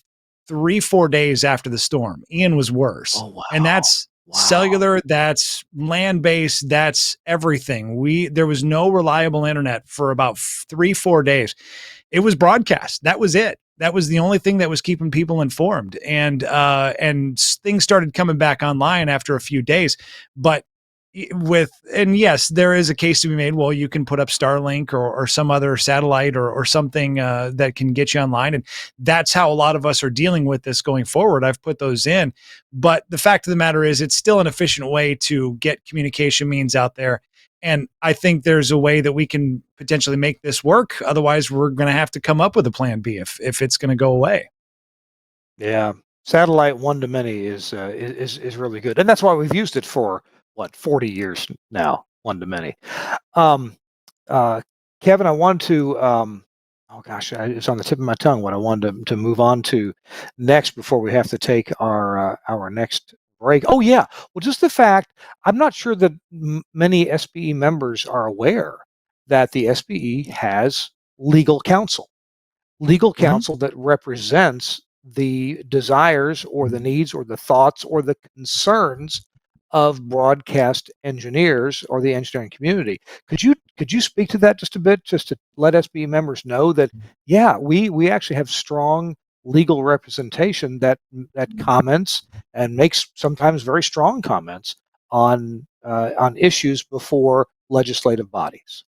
3 4 days after the storm. Ian was worse, Oh, and wow. that's Wow. cellular, that's land based, that's everything. We There was no reliable internet for about 3 4 days. It was broadcast. That was it. That was the only thing that was keeping people informed. And things started coming back online after a few days. But and yes, there is a case to be made. Well, you can put up Starlink or some other satellite or something that can get you online, and that's how a lot of us are dealing with this going forward. I've put those in, but the fact of the matter is, it's still an efficient way to get communication means out there. And I think there's a way that we can potentially make this work. Otherwise, we're going to have to come up with a plan B if it's going to go away. Yeah. Satellite one to many is really good, and that's why we've used it for what 40 years now. One to many. Um, uh, Kevin, I wanted to. Oh gosh, it's on the tip of my tongue. What I wanted to move on to next before we have to take our next break. Oh yeah, well, just the fact I'm not sure that many SBE members are aware that the SBE has legal counsel Mhm. that represents the desires or the needs or the thoughts or the concerns of broadcast engineers or the engineering community. Could you speak to that just a bit, just to let SB members know that yeah, we actually have strong legal representation that comments and makes sometimes very strong comments on issues before legislative bodies.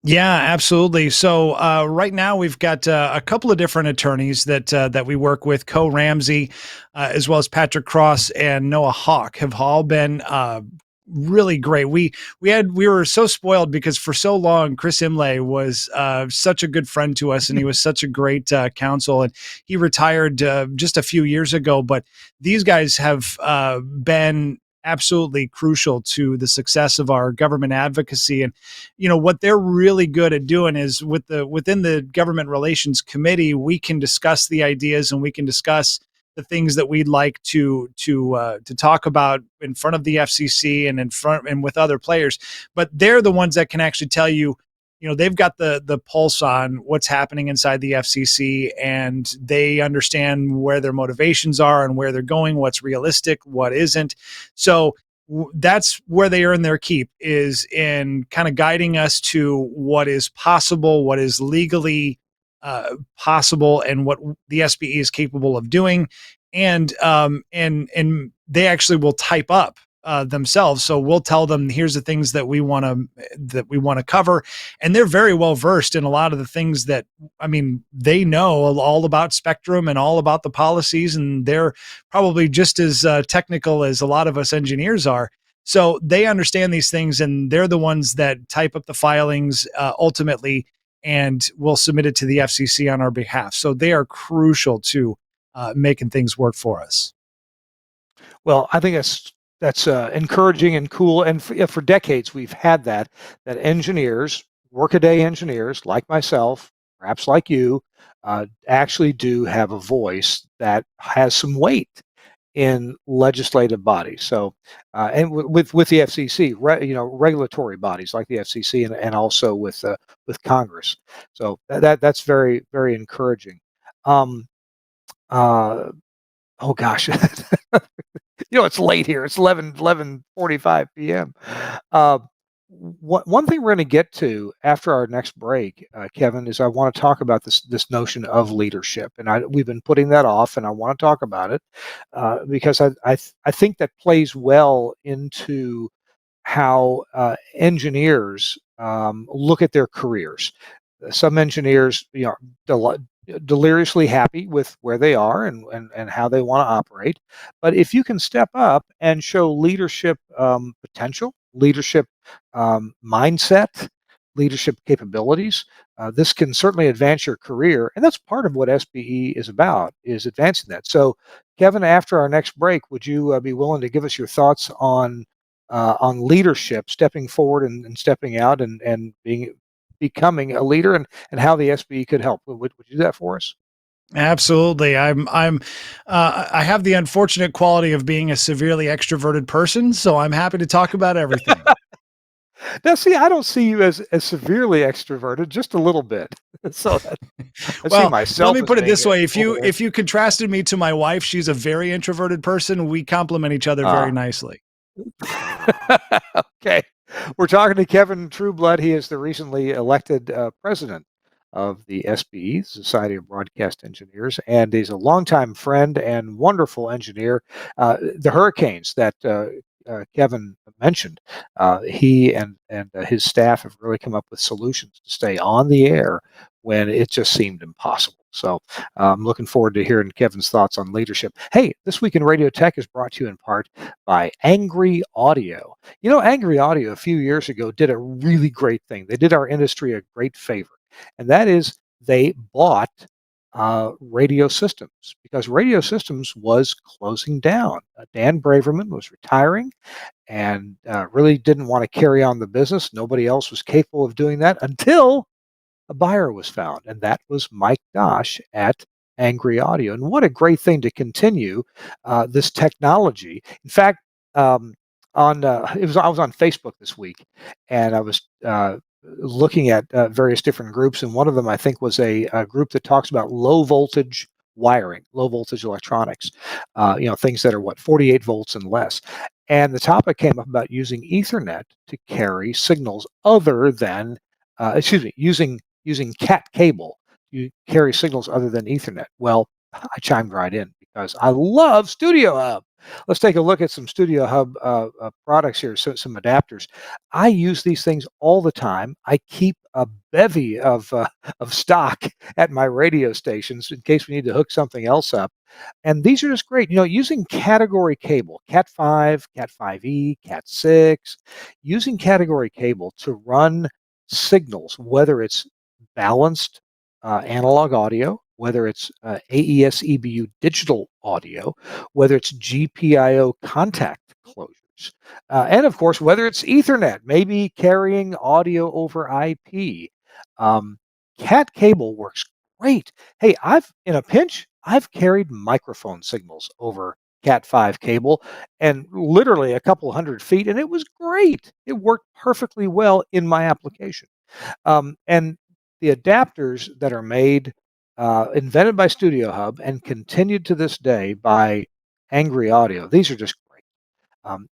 Yeah, absolutely. So right now we've got a couple of different attorneys that we work with. Co Ramsey, as well as Patrick Cross and Noah Hawk, have all been really great. We were so spoiled because for so long Chris Imlay was such a good friend to us, and he was such a great counsel. And he retired just a few years ago. But these guys have been absolutely crucial to the success of our government advocacy. And what they're really good at doing is within the government relations committee, we can discuss the ideas and we can discuss the things that we'd like to talk about in front of the FCC and in front and with other players. But they're the ones that can actually tell you, they've got the pulse on what's happening inside the FCC, and they understand where their motivations are and where they're going, what's realistic, what isn't. So that's where they earn their keep, is in kind of guiding us to what is possible, what is legally possible, and what the SBE is capable of doing. And they actually will type up themselves. So we'll tell them, here's the things that we want to cover, and they're very well versed in a lot of the things that, I mean, they know all about spectrum and all about the policies, and they're probably just as technical as a lot of us engineers are. So they understand these things, and they're the ones that type up the filings ultimately, and will submit it to the FCC on our behalf. So they are crucial to making things work for us. Well, I think that's encouraging and cool. And yeah, for decades, we've had that engineers, workaday engineers like myself, perhaps like you, actually do have a voice that has some weight in legislative bodies. So, and with the FCC, regulatory bodies like the FCC, and also with Congress. So that's very very encouraging. Um, uh, oh gosh. It's late here. It's 11:45 p.m. Uh, one thing we're going to get to after our next break, Kevin, is I want to talk about this notion of leadership, and we've been putting that off, and I want to talk about it because I think that plays well into how engineers look at their careers. Some engineers, del- deliriously happy with where they are and how they want to operate. But if you can step up and show leadership potential, leadership mindset, leadership capabilities, this can certainly advance your career, and that's part of what SBE is about, is advancing that. So, Kevin, after our next break, would you be willing to give us your thoughts on leadership, stepping forward and stepping out and becoming a leader, and how the SBE could help? Would you do that for us? Absolutely. I have the unfortunate quality of being a severely extroverted person, so I'm happy to talk about everything. Now, see, I don't see you as severely extroverted, just a little bit. So I see Well, let myself me as put it being this way. If over you there. if you contrasted me to my wife, she's a very introverted person. We complement each other very Ah. nicely. Okay. We're talking to Kevin Trueblood. He is the recently elected president of the SBE, Society of Broadcast Engineers, and he's a longtime friend and wonderful engineer. The hurricanes that Kevin mentioned, he and his staff have really come up with solutions to stay on the air when it just seemed impossible. So I'm looking forward to hearing Kevin's thoughts on leadership. Hey, This Week in Radio Tech is brought to you in part by Angry Audio. Angry Audio a few years ago did a really great thing. They did our industry a great favor, and that is they bought Radio Systems because Radio Systems was closing down. Dan Braverman was retiring and really didn't want to carry on the business. Nobody else was capable of doing that until a buyer was found, and that was Mike Dosh at Angry Audio. And what a great thing to continue this technology. In fact, um, I was on Facebook this week, and I was looking at various different groups, and one of them I think was a group that talks about low voltage wiring, low voltage electronics, things that are 48 volts and less. And the topic came up about using Ethernet to carry signals other than, using cat cable, you carry signals other than Ethernet. Well, I chimed right in because I love Studio Hub. Let's take a look at some Studio Hub products here, so some adapters. I use these things all the time. I keep a bevy of stock at my radio stations in case we need to hook something else up. And these are just great. Using category cable, Cat 5, Cat 5e, Cat 6, using category cable to run signals, whether it's balanced analog audio, whether it's AES EBU digital audio, whether it's GPIO contact closures, and of course, whether it's Ethernet, maybe carrying audio over IP. Um, Cat cable works great. Hey, in a pinch, I've carried microphone signals over Cat 5 cable and literally a couple hundred feet, and it was great. It worked perfectly well in my application. And the adapters that are made, invented by Studio Hub and continued to this day by Angry Audio, these are just great.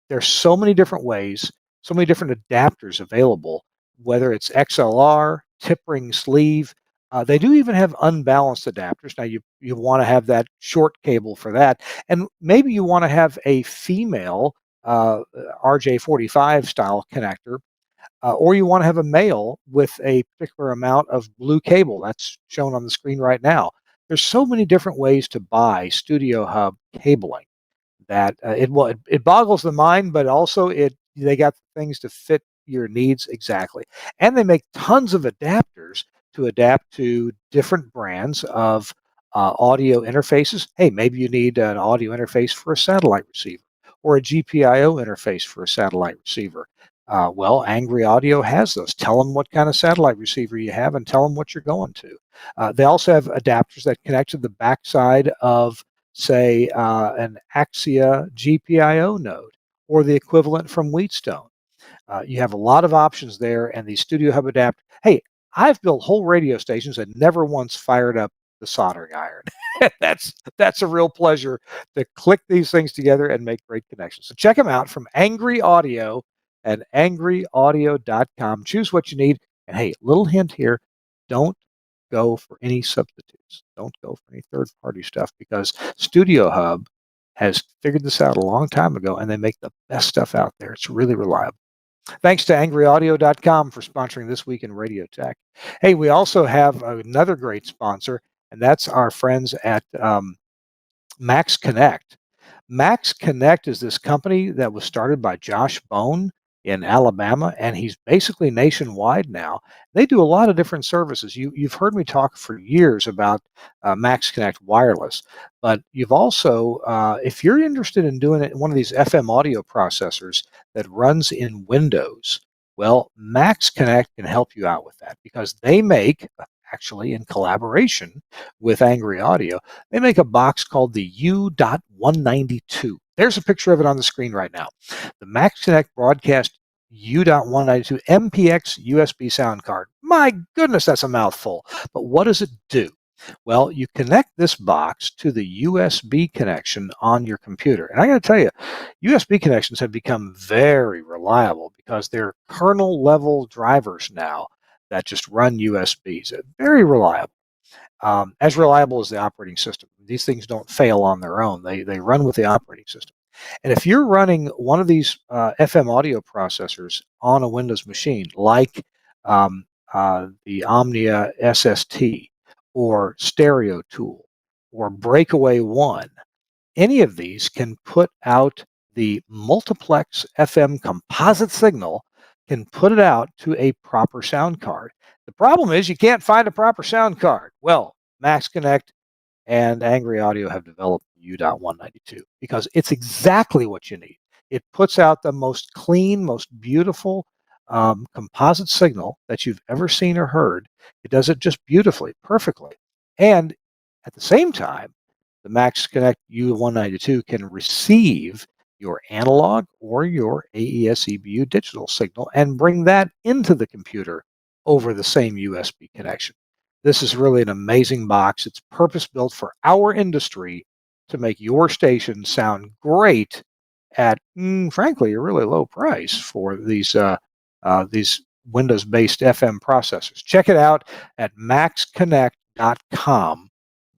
There's so many different ways, so many different adapters available, whether it's XLR, tip ring sleeve. They do even have unbalanced adapters. Now you want to have that short cable for that, and maybe you want to have a female RJ45 style connector, or you want to have a male with a particular amount of blue cable that's shown on the screen right now. There's so many different ways to buy Studio Hub cabling that it boggles the mind, but also they got things to fit your needs exactly, and they make tons of adapters to adapt to different brands of audio interfaces. Hey, maybe you need an audio interface for a satellite receiver or a GPIO interface for a satellite receiver. Well, Angry Audio has those. Tell them what kind of satellite receiver you have and tell them what you're going to. They also have adapters that connect to the backside of, say, an Axia GPIO node or the equivalent from Wheatstone. You have a lot of options there, and the Studio Hub adapter. Hey, I've built whole radio stations and never once fired up the soldering iron. that's a real pleasure to click these things together and make great connections. So check them out from Angry Audio at angryaudio.com. Choose what you need, and hey, little hint here: don't go for any substitutes. Don't go for any third-party stuff because Studio Hub has figured this out a long time ago, and they make the best stuff out there. It's really reliable. Thanks to angryaudio.com for sponsoring This Week in Radio Tech. Hey, we also have another great sponsor, and that's our friends at Max Connect. Max Connect is this company that was started by Josh Bone in Alabama, and he's basically nationwide now. They do a lot of different services. You've heard me talk for years about Max Connect Wireless, but you've also, if you're interested in doing it, one of these FM audio processors that runs in Windows, well, Max Connect can help you out with that because they make, actually in collaboration with Angry Audio, they make a box called the U.192. There's a picture of it on the screen right now. The Max Connect Broadcast U.192 MPX USB sound card. My goodness, that's a mouthful. But what does it do? Well, you connect this box to the USB connection on your computer. And I got to tell you, USB connections have become very reliable because they're kernel level drivers now that just run USBs. Very reliable. As reliable as the operating system. These things don't fail on their own. They run with the operating system. And if you're running one of these FM audio processors on a Windows machine, like the Omnia SST or Stereo Tool or Breakaway One, any of these can put out the multiplex FM composite signal, can put it out to a proper sound card. The problem is you can't find a proper sound card. Well, Max Connect and Angry Audio have developed U.192 because it's exactly what you need. It puts out the most clean, most beautiful composite signal that you've ever seen or heard. It does it just beautifully, perfectly. And at the same time, the Max Connect U.192 can receive your analog or your AES-EBU digital signal and bring that into the computer over the same USB connection. This is really an amazing box. It's purpose-built for our industry to make your station sound great at, frankly, a really low price for these Windows-based FM processors. Check it out at maxconnect.com,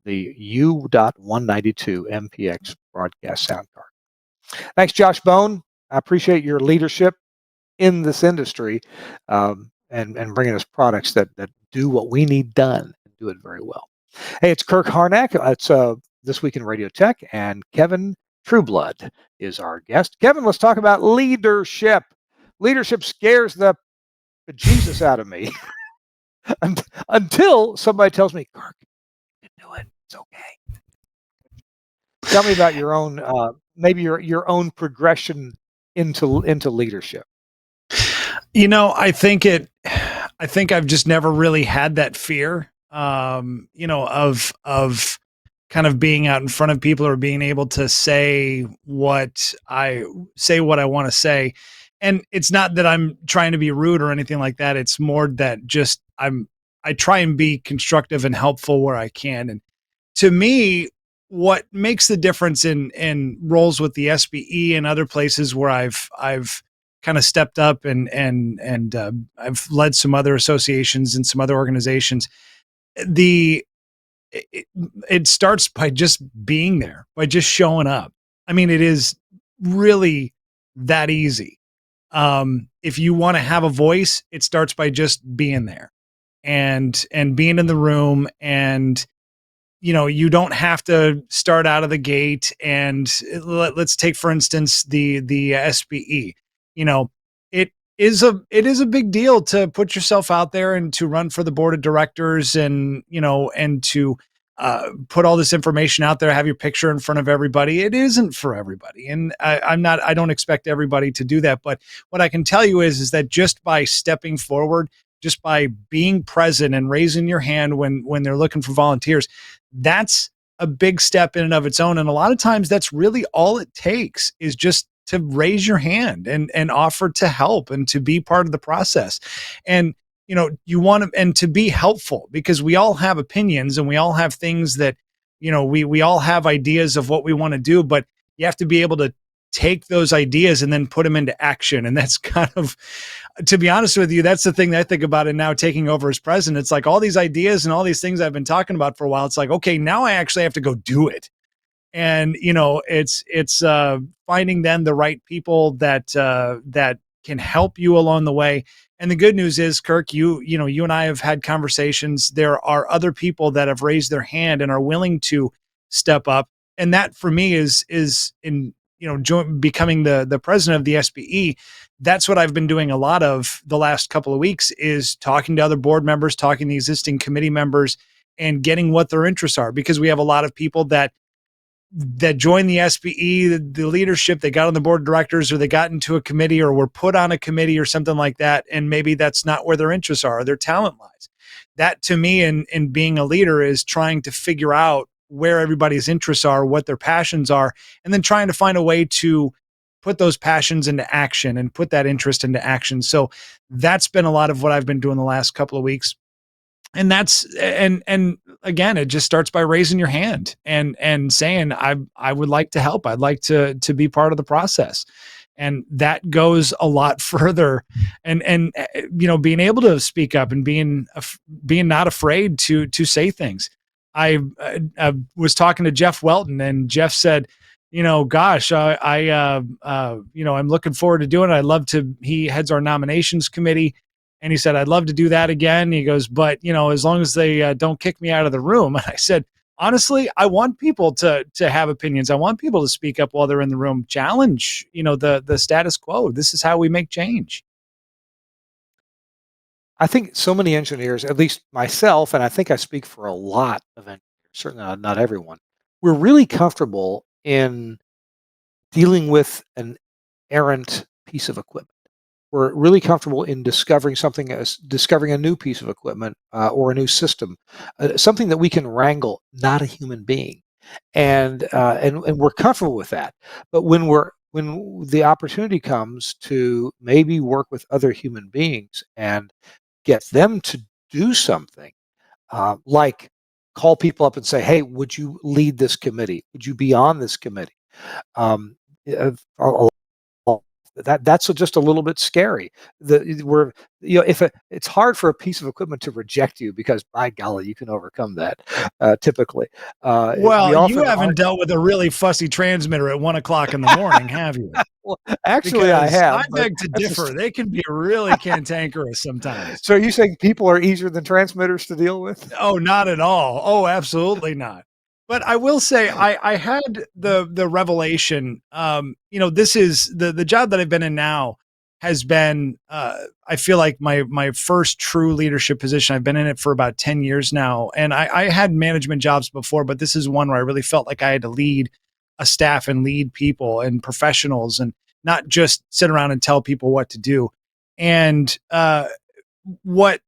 the U.192 MPX broadcast sound card. Thanks, Josh Bone. I appreciate your leadership in this industry, and bringing us products that do what we need done and do it very well. Hey, it's Kirk Harnack. It's This Week in Radio Tech, and Kevin Trueblood is our guest. Kevin, let's talk about leadership. Leadership scares the Jesus out of me until somebody tells me, Kirk, you can do it. It's okay. Tell me about your own, maybe your own progression into leadership. I think I've just never really had that fear, of kind of being out in front of people or being able to say what I want to say. And it's not that I'm trying to be rude or anything like that. It's more that just I try and be constructive and helpful where I can. And to me, what makes the difference in roles with the SBE and other places where I've kind of stepped up and I've led some other associations and some other organizations. It starts by just being there, by just showing up. I mean, it is really that easy. If you want to have a voice, it starts by just being there and being in the room. And you don't have to start out of the gate. And let's take, for instance, the SBE. It is a big deal to put yourself out there and to run for the board of directors and to put all this information out there, have your picture in front of everybody. It isn't for everybody. And I don't expect everybody to do that. But what I can tell you is that just by stepping forward, just by being present and raising your hand when they're looking for volunteers, that's a big step in and of its own. And a lot of times that's really all it takes, is just to raise your hand and offer to help and to be part of the process. And you want to, and to be helpful, because we all have opinions and we all have things that, we all have ideas of what we want to do, but you have to be able to take those ideas and then put them into action. And that's kind of, to be honest with you, that's the thing that I think about it now, taking over as president. It's like all these ideas and all these things I've been talking about for a while. It's like, okay, now I actually have to go do it. And, it's finding then the right people that can help you along the way. And the good news is, Kirk, you and I have had conversations. There are other people that have raised their hand and are willing to step up. And that for me is in, becoming the president of the SBE. That's what I've been doing a lot of the last couple of weeks, is talking to other board members, talking to existing committee members, and getting what their interests are, because we have a lot of people that joined the SBE, the leadership, they got on the board of directors, or they got into a committee, or were put on a committee or something like that. And maybe that's not where their interests are, or their talent lies. That to me, in being a leader, is trying to figure out where everybody's interests are, what their passions are, and then trying to find a way to put those passions into action and put that interest into action. So that's been a lot of what I've been doing the last couple of weeks. And and again, it just starts by raising your hand and saying, I would like to help. I'd like to be part of the process. And that goes a lot further. And being able to speak up and being not afraid to say things. I was talking to Jeff Welton, and Jeff said, gosh, I'm looking forward to doing it. He heads our nominations committee. And he said, I'd love to do that again. He goes, but, as long as they don't kick me out of the room. And I said, honestly, I want people to have opinions. I want people to speak up while they're in the room, challenge, the status quo. This is how we make change. I think so many engineers, at least myself, and I think I speak for a lot of engineers, certainly not everyone, we're really comfortable in dealing with an errant piece of equipment. We're really comfortable in discovering discovering a new piece of equipment or a new system, something that we can wrangle, not a human being, and we're comfortable with that. But when the opportunity comes to maybe work with other human beings and get them to do something, like call people up and say, "Hey, would you lead this committee? Would you be on this committee?" Um, a that's just a little bit scary. We're if it's hard for a piece of equipment to reject you, because by golly, you can overcome that typically. We Well, you often are. haven't dealt with a really fussy transmitter at 1 o'clock in the morning, have you? Well, actually, I Because I have, but beg to that's differ. They can be really cantankerous sometimes. so are you saying people are easier than transmitters to deal with? Oh, not at all. Oh, absolutely not. But I will say I had the revelation. This is the job that I've been in now has been I feel like my first true leadership position. I've been in it for about 10 years now. And I had management jobs before, but this is one where I really felt like I had to lead a staff and lead people and professionals, and not just sit around and tell people what to do. And what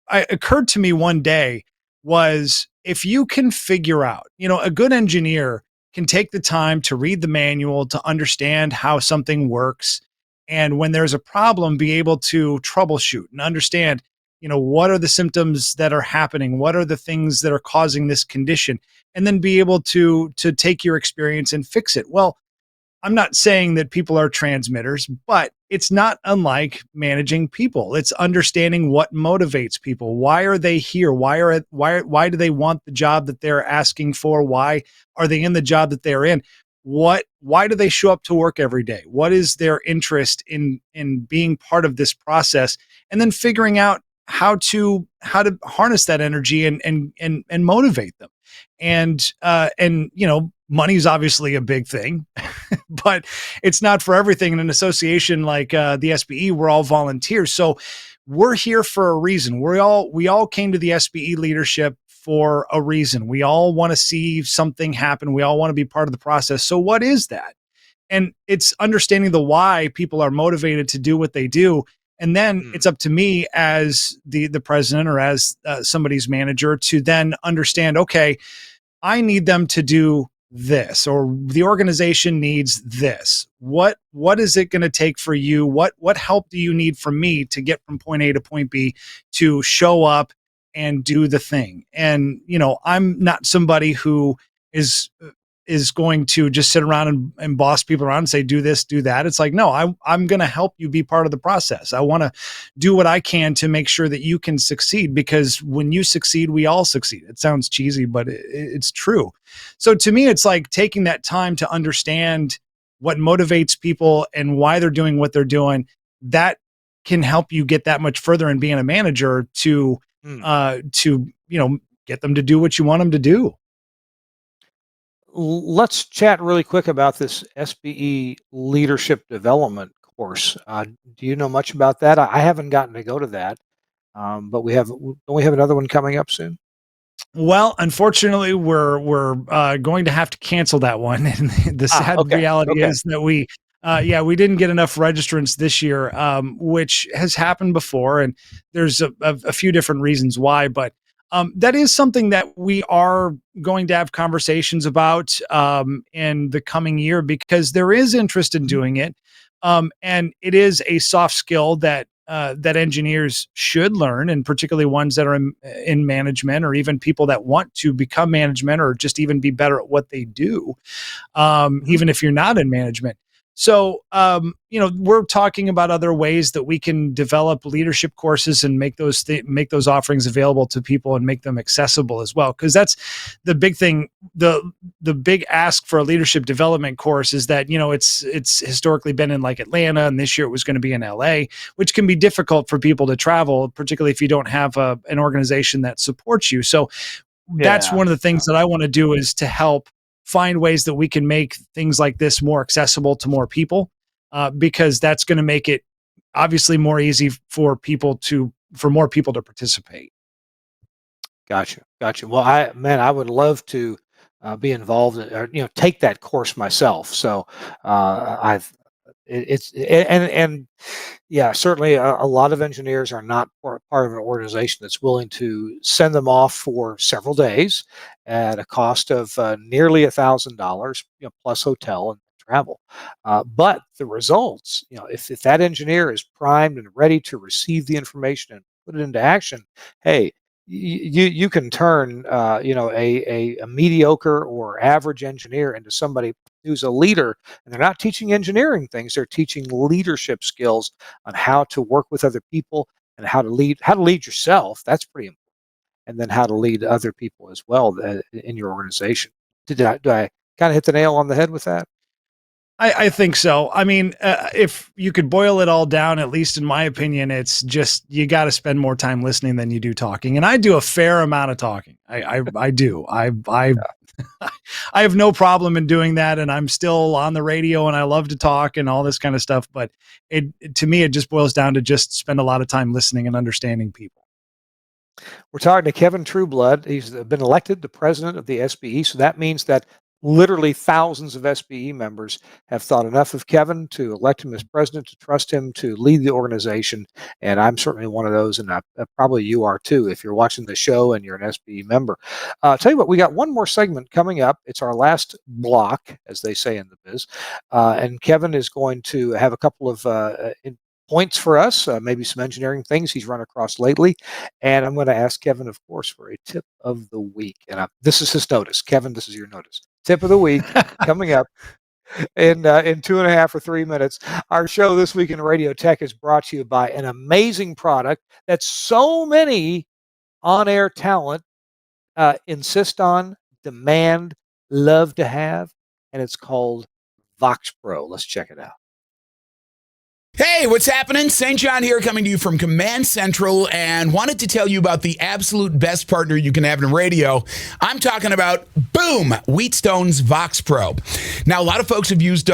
occurred to me one day was, if you can figure out, a good engineer can take the time to read the manual, to understand how something works. And when there's a problem, be able to troubleshoot and understand, what are the symptoms that are happening? What are the things that are causing this condition? And then be able to take your experience and fix it. Well, I'm not saying that people are transmitters, but it's not unlike managing people. It's understanding what motivates people. Why are they here? Why do they want the job that they're asking for? Why are they in the job that they're in? Why do they show up to work every day? What is their interest in being part of this process? And then figuring out how to harness that energy and motivate them. And money's obviously a big thing, but it's not for everything. In an association like the SBE, we're all volunteers. So we're here for a reason. We all came to the SBE leadership for a reason. We all want to see something happen. We all want to be part of the process. So what is that? And it's understanding the why people are motivated to do what they do. And then it's up to me as the president, or as somebody's manager, to then understand, okay, I need them to do this, or the organization needs this. What is it going to take for you? What help do you need from me to get from point A to point B, to show up and do the thing? And I'm not somebody who is going to just sit around and boss people around and say, do this, do that. It's like, no, I'm going to help you be part of the process. I want to do what I can to make sure that you can succeed, because when you succeed, we all succeed. It sounds cheesy, but it's true. So to me, it's like taking that time to understand what motivates people and why they're doing what they're doing, that can help you get that much further in being a manager to get them to do what you want them to do. Let's chat really quick about this SBE leadership development course. Do you know much about that? I haven't gotten to go to that, but don't we have another one coming up soon? Well, unfortunately, we're going to have to cancel that one. And the sad reality is that we didn't get enough registrants this year, which has happened before. And there's a few different reasons why, but that is something that we are going to have conversations about in the coming year, because there is interest in doing it. And it is a soft skill that engineers should learn, and particularly ones that are in management, or even people that want to become management, or just even be better at what they do, even if you're not in management. So, we're talking about other ways that we can develop leadership courses and make those offerings available to people and make them accessible as well. Because that's the big thing. The big ask for a leadership development course is that, it's historically been in like Atlanta, and this year it was going to be in LA, which can be difficult for people to travel, particularly if you don't have an organization that supports you. So that's one of the things that I want to do, is to help find ways that we can make things like this more accessible to more people, because that's going to make it obviously more easy for more people to participate. Gotcha. Well, I would love to be involved or take that course myself. So I've it's and yeah, certainly a lot of engineers are not part of an organization that's willing to send them off for several days at a cost of nearly $1,000, plus hotel and travel. But the results, if that engineer is primed and ready to receive the information and put it into action, hey, you can turn a mediocre or average engineer into somebody who's a leader. And they're not teaching engineering things; they're teaching leadership skills on how to work with other people and how to lead yourself. That's pretty important. And then how to lead other people as well in your organization. Do I kind of hit the nail on the head with that? I think so. I mean, if you could boil it all down, at least in my opinion, it's just you got to spend more time listening than you do talking. And I do a fair amount of talking. I do. I have no problem in doing that, and I'm still on the radio, and I love to talk and all this kind of stuff. But to me, it just boils down to just spend a lot of time listening and understanding people. We're talking to Kevin Trueblood. He's been elected the president of the SBE, so that means that literally thousands of SBE members have thought enough of Kevin to elect him as president, to trust him to lead the organization. And I'm certainly one of those, and probably you are too, if you're watching the show and you're an SBE member. Tell you what, we got one more segment coming up. It's our last block, as they say in the biz. And Kevin is going to have a couple of points for us, maybe some engineering things he's run across lately. And I'm going to ask Kevin, of course, for a tip of the week. And this is his notice. Kevin, this is your notice. Tip of the week coming up in 2.5 or 3 minutes. Our show This Week in Radio Tech is brought to you by an amazing product that so many on-air talent insist on, demand, love to have, and it's called Vox Pro. Let's check it out. Hey, what's happening? St. John here, coming to you from Command Central, and wanted to tell you about the absolute best partner you can have in radio. I'm talking about, boom, Wheatstone's Vox Pro. Now, a lot of folks have used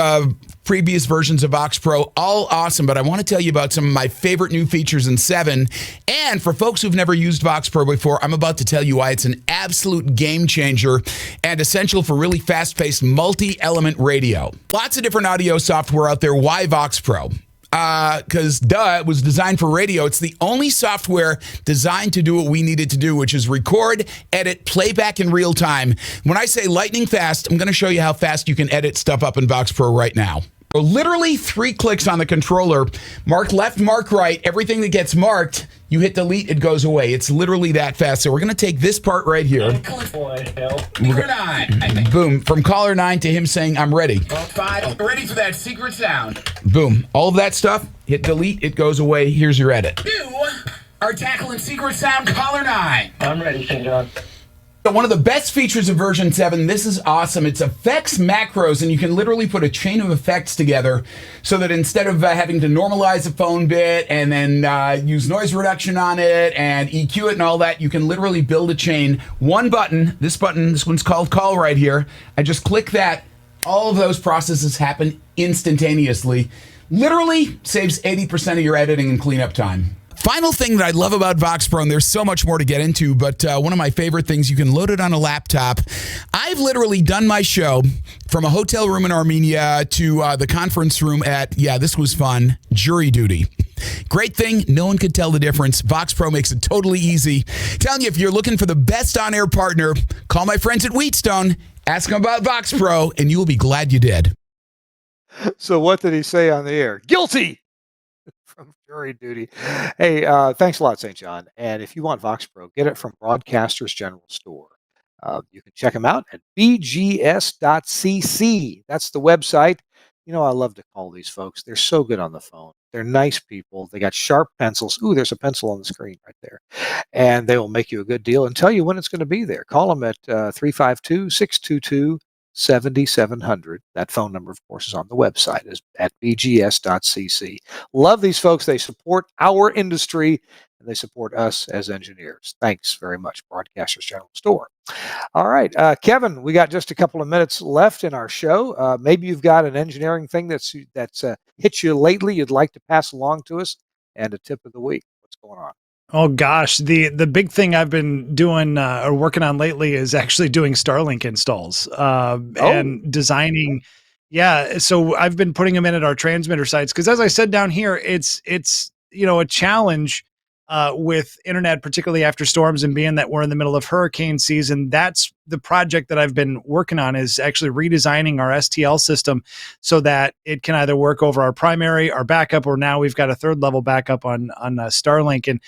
previous versions of Vox Pro, all awesome, but I want to tell you about some of my favorite new features in 7. And for folks who've never used Vox Pro before, I'm about to tell you why it's an absolute game changer and essential for really fast-paced multi-element radio. Lots of different audio software out there. Why Vox Pro? Because it was designed for radio. It's the only software designed to do what we needed to do, which is record, edit, playback in real time. When I say lightning fast, I'm going to show you how fast you can edit stuff up in Vox Pro right now. So literally 3 clicks on the controller, mark left, mark right, everything that gets marked, you hit delete, it goes away. It's literally that fast. So we're going to take this part right here. Boom. From caller 9 to him saying, I'm ready. 5, ready for that secret sound. Boom. All of that stuff, hit delete, it goes away. Here's your edit. You are tackling secret sound caller 9. I'm ready, St. John. So one of the best features of version 7, this is awesome. It's effects macros, and you can literally put a chain of effects together so that instead of having to normalize a phone bit and then use noise reduction on it and EQ it and all that, you can literally build a chain. One button, this one's called call right here. I just click that. All of those processes happen instantaneously. Literally saves 80% of your editing and cleanup time. Final thing that I love about Vox Pro, and there's so much more to get into, but one of my favorite things, you can load it on a laptop. I've literally done my show from a hotel room in Armenia to the conference room at, this was fun, jury duty. Great thing, no one could tell the difference. Vox Pro makes it totally easy. Telling you, if you're looking for the best on-air partner, call my friends at Wheatstone, ask them about Vox Pro, and you will be glad you did. So what did he say on the air? Guilty! From jury duty. Hey, thanks a lot, St. John. And if you want Vox Pro, get it from Broadcasters General Store. You can check them out at bgs.cc. That's the website. You know, I love to call these folks. They're so good on the phone. They're nice people. They got sharp pencils. Ooh, there's a pencil on the screen right there. And they will make you a good deal and tell you when it's going to be there. Call them at 352-622-7700. That phone number, of course, is on the website is at bgs.cc. Love these folks. They support our industry and they support us as engineers. Thanks very much, Broadcasters General Store. All right, Kevin, we got just a couple of minutes left in our show. Maybe you've got an engineering thing that's hit you lately you'd like to pass along to us, and a tip of the week. What's going on? Oh gosh, the big thing I've been doing or working on lately is actually doing Starlink installs and designing. Yeah, so I've been putting them in at our transmitter sites because, as I said down here, it's a challenge with internet, particularly after storms and being that we're in the middle of hurricane season. That's the project that I've been working on, is actually redesigning our STL system so that it can either work over our primary, our backup, or now we've got a third level backup on Starlink, and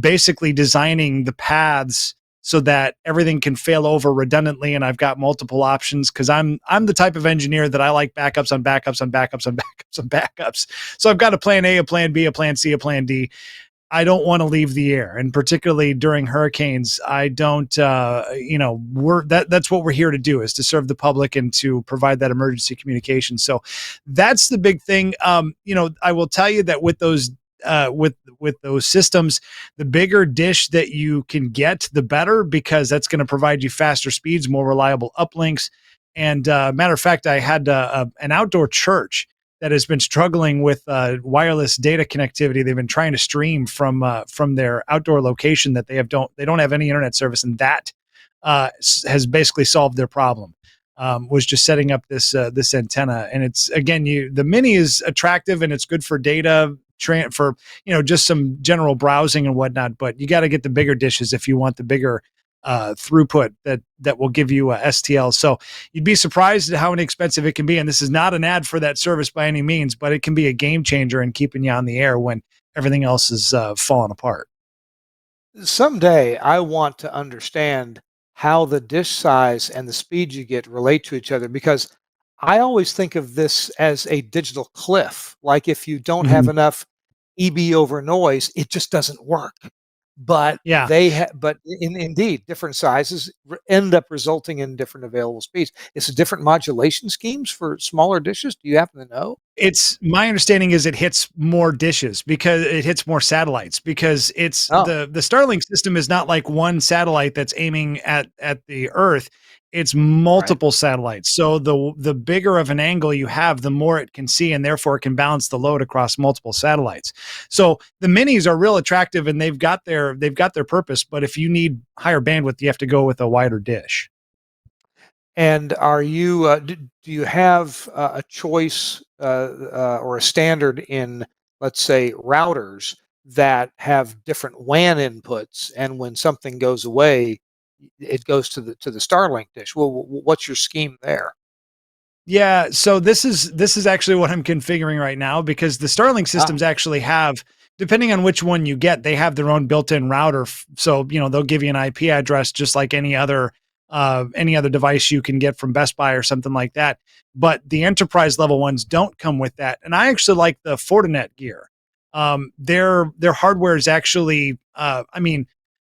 basically designing the paths so that everything can fail over redundantly. And I've got multiple options because I'm the type of engineer that I like backups on backups on backups on backups on backups. So I've got a plan A, a plan B, a plan C, a plan D. I don't want to leave the air, and particularly during hurricanes, I don't. That's what we're here to do, is to serve the public and to provide that emergency communication. So that's the big thing. I will tell you that with those with those systems, the bigger dish that you can get, the better, because that's going to provide you faster speeds, more reliable uplinks. And matter of fact, I had an outdoor church that has been struggling with wireless data connectivity. They've been trying to stream from their outdoor location that they don't have any internet service, and that has basically solved their problem. Was just setting up this antenna, and it's, again, the Mini is attractive and it's good for data for just some general browsing and whatnot, but you got to get the bigger dishes if you want the bigger throughput that will give you a STL. So you'd be surprised at how inexpensive it can be. And this is not an ad for that service by any means, but it can be a game changer in keeping you on the air when everything else is falling apart. Someday I want to understand how the dish size and the speed you get relate to each other, because I always think of this as a digital cliff. Like if you don't have enough EB over noise, it just doesn't work. But Yeah. indeed, different sizes end up resulting in different available speeds. It's different modulation schemes for smaller dishes. Do you happen to know? It's my understanding is it hits more dishes because it hits more satellites, because it's the Starlink system is not like one satellite that's aiming at the Earth. It's multiple satellites. So the bigger of an angle you have, the more it can see, and therefore it can balance the load across multiple satellites. So the minis are real attractive, and they've got their purpose. But if you need higher bandwidth, you have to go with a wider dish. And are you do you have a choice or a standard in, let's say, routers that have different WAN inputs, and when something goes away, it goes to the Starlink dish? Well, what's your scheme there? Yeah, so this is actually what I'm configuring right now, because the Starlink systems actually have, depending on which one you get, they have their own built-in router. So they'll give you an IP address just like any other device you can get from Best Buy or something like that. But the enterprise level ones don't come with that, and I actually like the Fortinet gear. Their hardware is actually,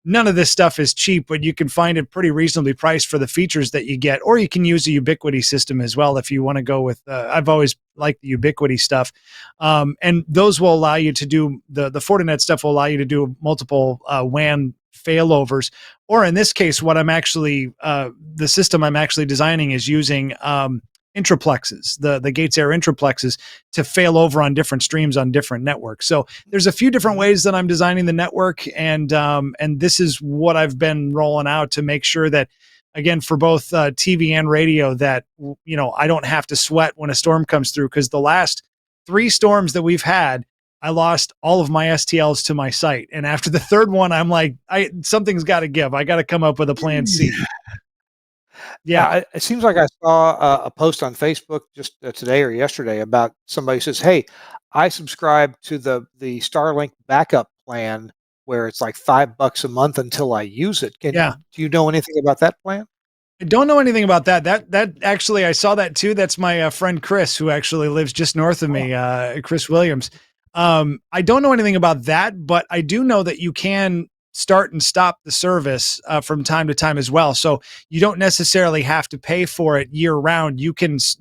none of this stuff is cheap, but you can find it pretty reasonably priced for the features that you get, or you can use a Ubiquity system as well if you want to go with. I've always liked the Ubiquity stuff, and those will allow you to do the Fortinet stuff. Will allow you to do multiple WAN failovers, or in this case, what I'm actually the system I'm actually designing is using intraplexes, the Gates Air intraplexes, to fail over on different streams on different networks. So there's a few different ways that I'm designing the network, and this is what I've been rolling out to make sure that, again, for both TV and radio, that I don't have to sweat when a storm comes through, because the last 3 storms that we've had, I lost all of my STLs to my site, and after the third one, I'm like, something's got to give. I got to come up with a plan C. Yeah. It seems like I saw a post on Facebook just today or yesterday about somebody says, "Hey, I subscribe to the Starlink backup plan where it's like $5 a month until I use it." Yeah. Do you know anything about that plan? I don't know anything about that. That actually, I saw that too. That's my friend Chris, who actually lives just north of me, Chris Williams. I don't know anything about that, but I do know that you can start and stop the service from time to time as well. So you don't necessarily have to pay for it year round.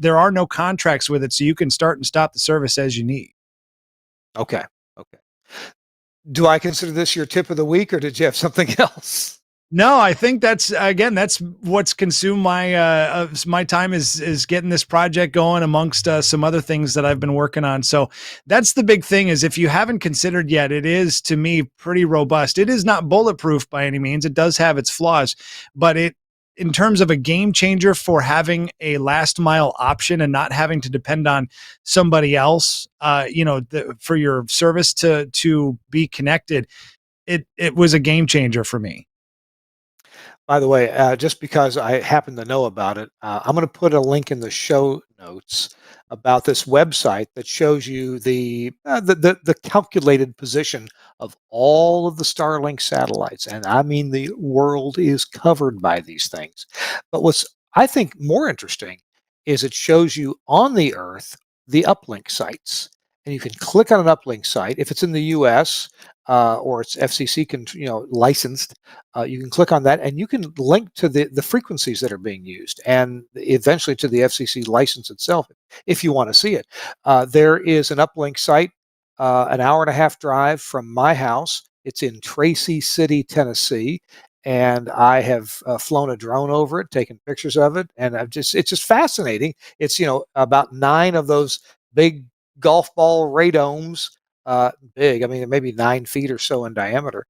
There are no contracts with it, so you can start and stop the service as you need. Okay. Okay. Do I consider this your tip of the week, or did you have something else? No, I think that's what's consumed my time is getting this project going amongst some other things that I've been working on. So that's the big thing, is if you haven't considered yet, it is, to me, pretty robust. It is not bulletproof by any means. It does have its flaws, but in terms of a game changer for having a last mile option and not having to depend on somebody else, for your service to be connected, it was a game changer for me. By the way, just because I happen to know about it, I'm going to put a link in the show notes about this website that shows you the calculated position of all of the Starlink satellites, and I mean the world is covered by these things. But what's, I think, more interesting is it shows you on the Earth the uplink sites, and you can click on an uplink site if it's in the U.S. Or it's FCC licensed. You can click on that, and you can link to the frequencies that are being used, and eventually to the FCC license itself, if you want to see it. There is an uplink site, an hour and a half drive from my house. It's in Tracy City, Tennessee, and I have flown a drone over it, taken pictures of it, and it's just fascinating. It's about 9 of those big golf ball radomes. Big. I mean, maybe 9 feet or so in diameter,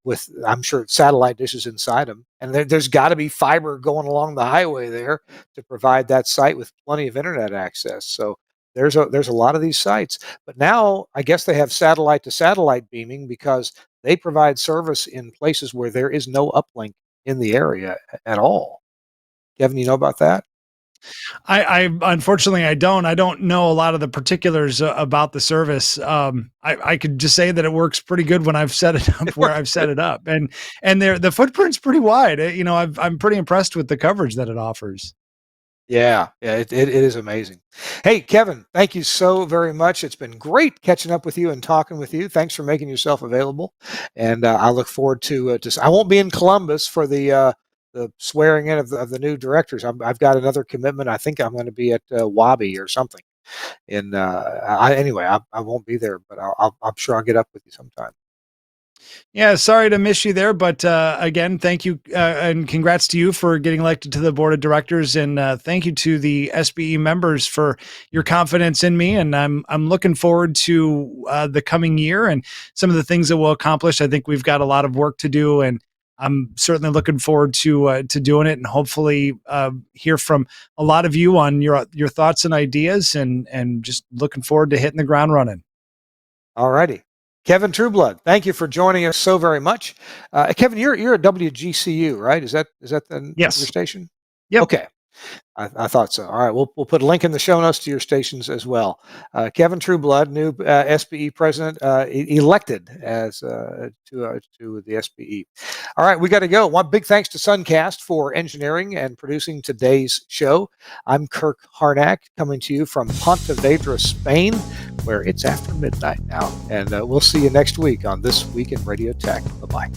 with, I'm sure, satellite dishes inside them. And there's got to be fiber going along the highway there to provide that site with plenty of internet access. So there's a lot of these sites. But now I guess they have satellite to satellite beaming, because they provide service in places where there is no uplink in the area at all. Kevin, you know about that? I unfortunately I don't know a lot of the particulars about the service. I could just say that it works pretty good when I've set it up where I've set it up, and the footprint's pretty wide. I'm pretty impressed with the coverage that it offers. Yeah, it is amazing. Hey, Kevin, thank you so very much. It's been great catching up with you and talking with you. Thanks for making yourself available, and I look forward to. I won't be in Columbus for the swearing in of the new directors. I've got another commitment. I think I'm going to be at Wabi or something. And anyway, I won't be there, but I'm sure I'll get up with you sometime. Yeah, sorry to miss you there, but again, thank you and congrats to you for getting elected to the board of directors, and thank you to the SBE members for your confidence in me. And I'm looking forward to the coming year and some of the things that we'll accomplish. I think we've got a lot of work to do, and I'm certainly looking forward to doing it, and hopefully hear from a lot of you on your thoughts and ideas, and just looking forward to hitting the ground running. All righty. Kevin Trueblood, thank you for joining us so very much. Kevin, you're at WGCU, right? Is that your Yes. station? Yep. Okay. I thought so. All right, we'll put a link in the show notes to your stations as well. Kevin Trueblood, new SBE president, elected as to the SBE. All right, we got to go. One big thanks to Suncast for engineering and producing today's show. I'm Kirk Harnack, coming to you from Pontevedra, Spain, where it's after midnight now. And we'll see you next week on This Week in Radio Tech. Bye-bye.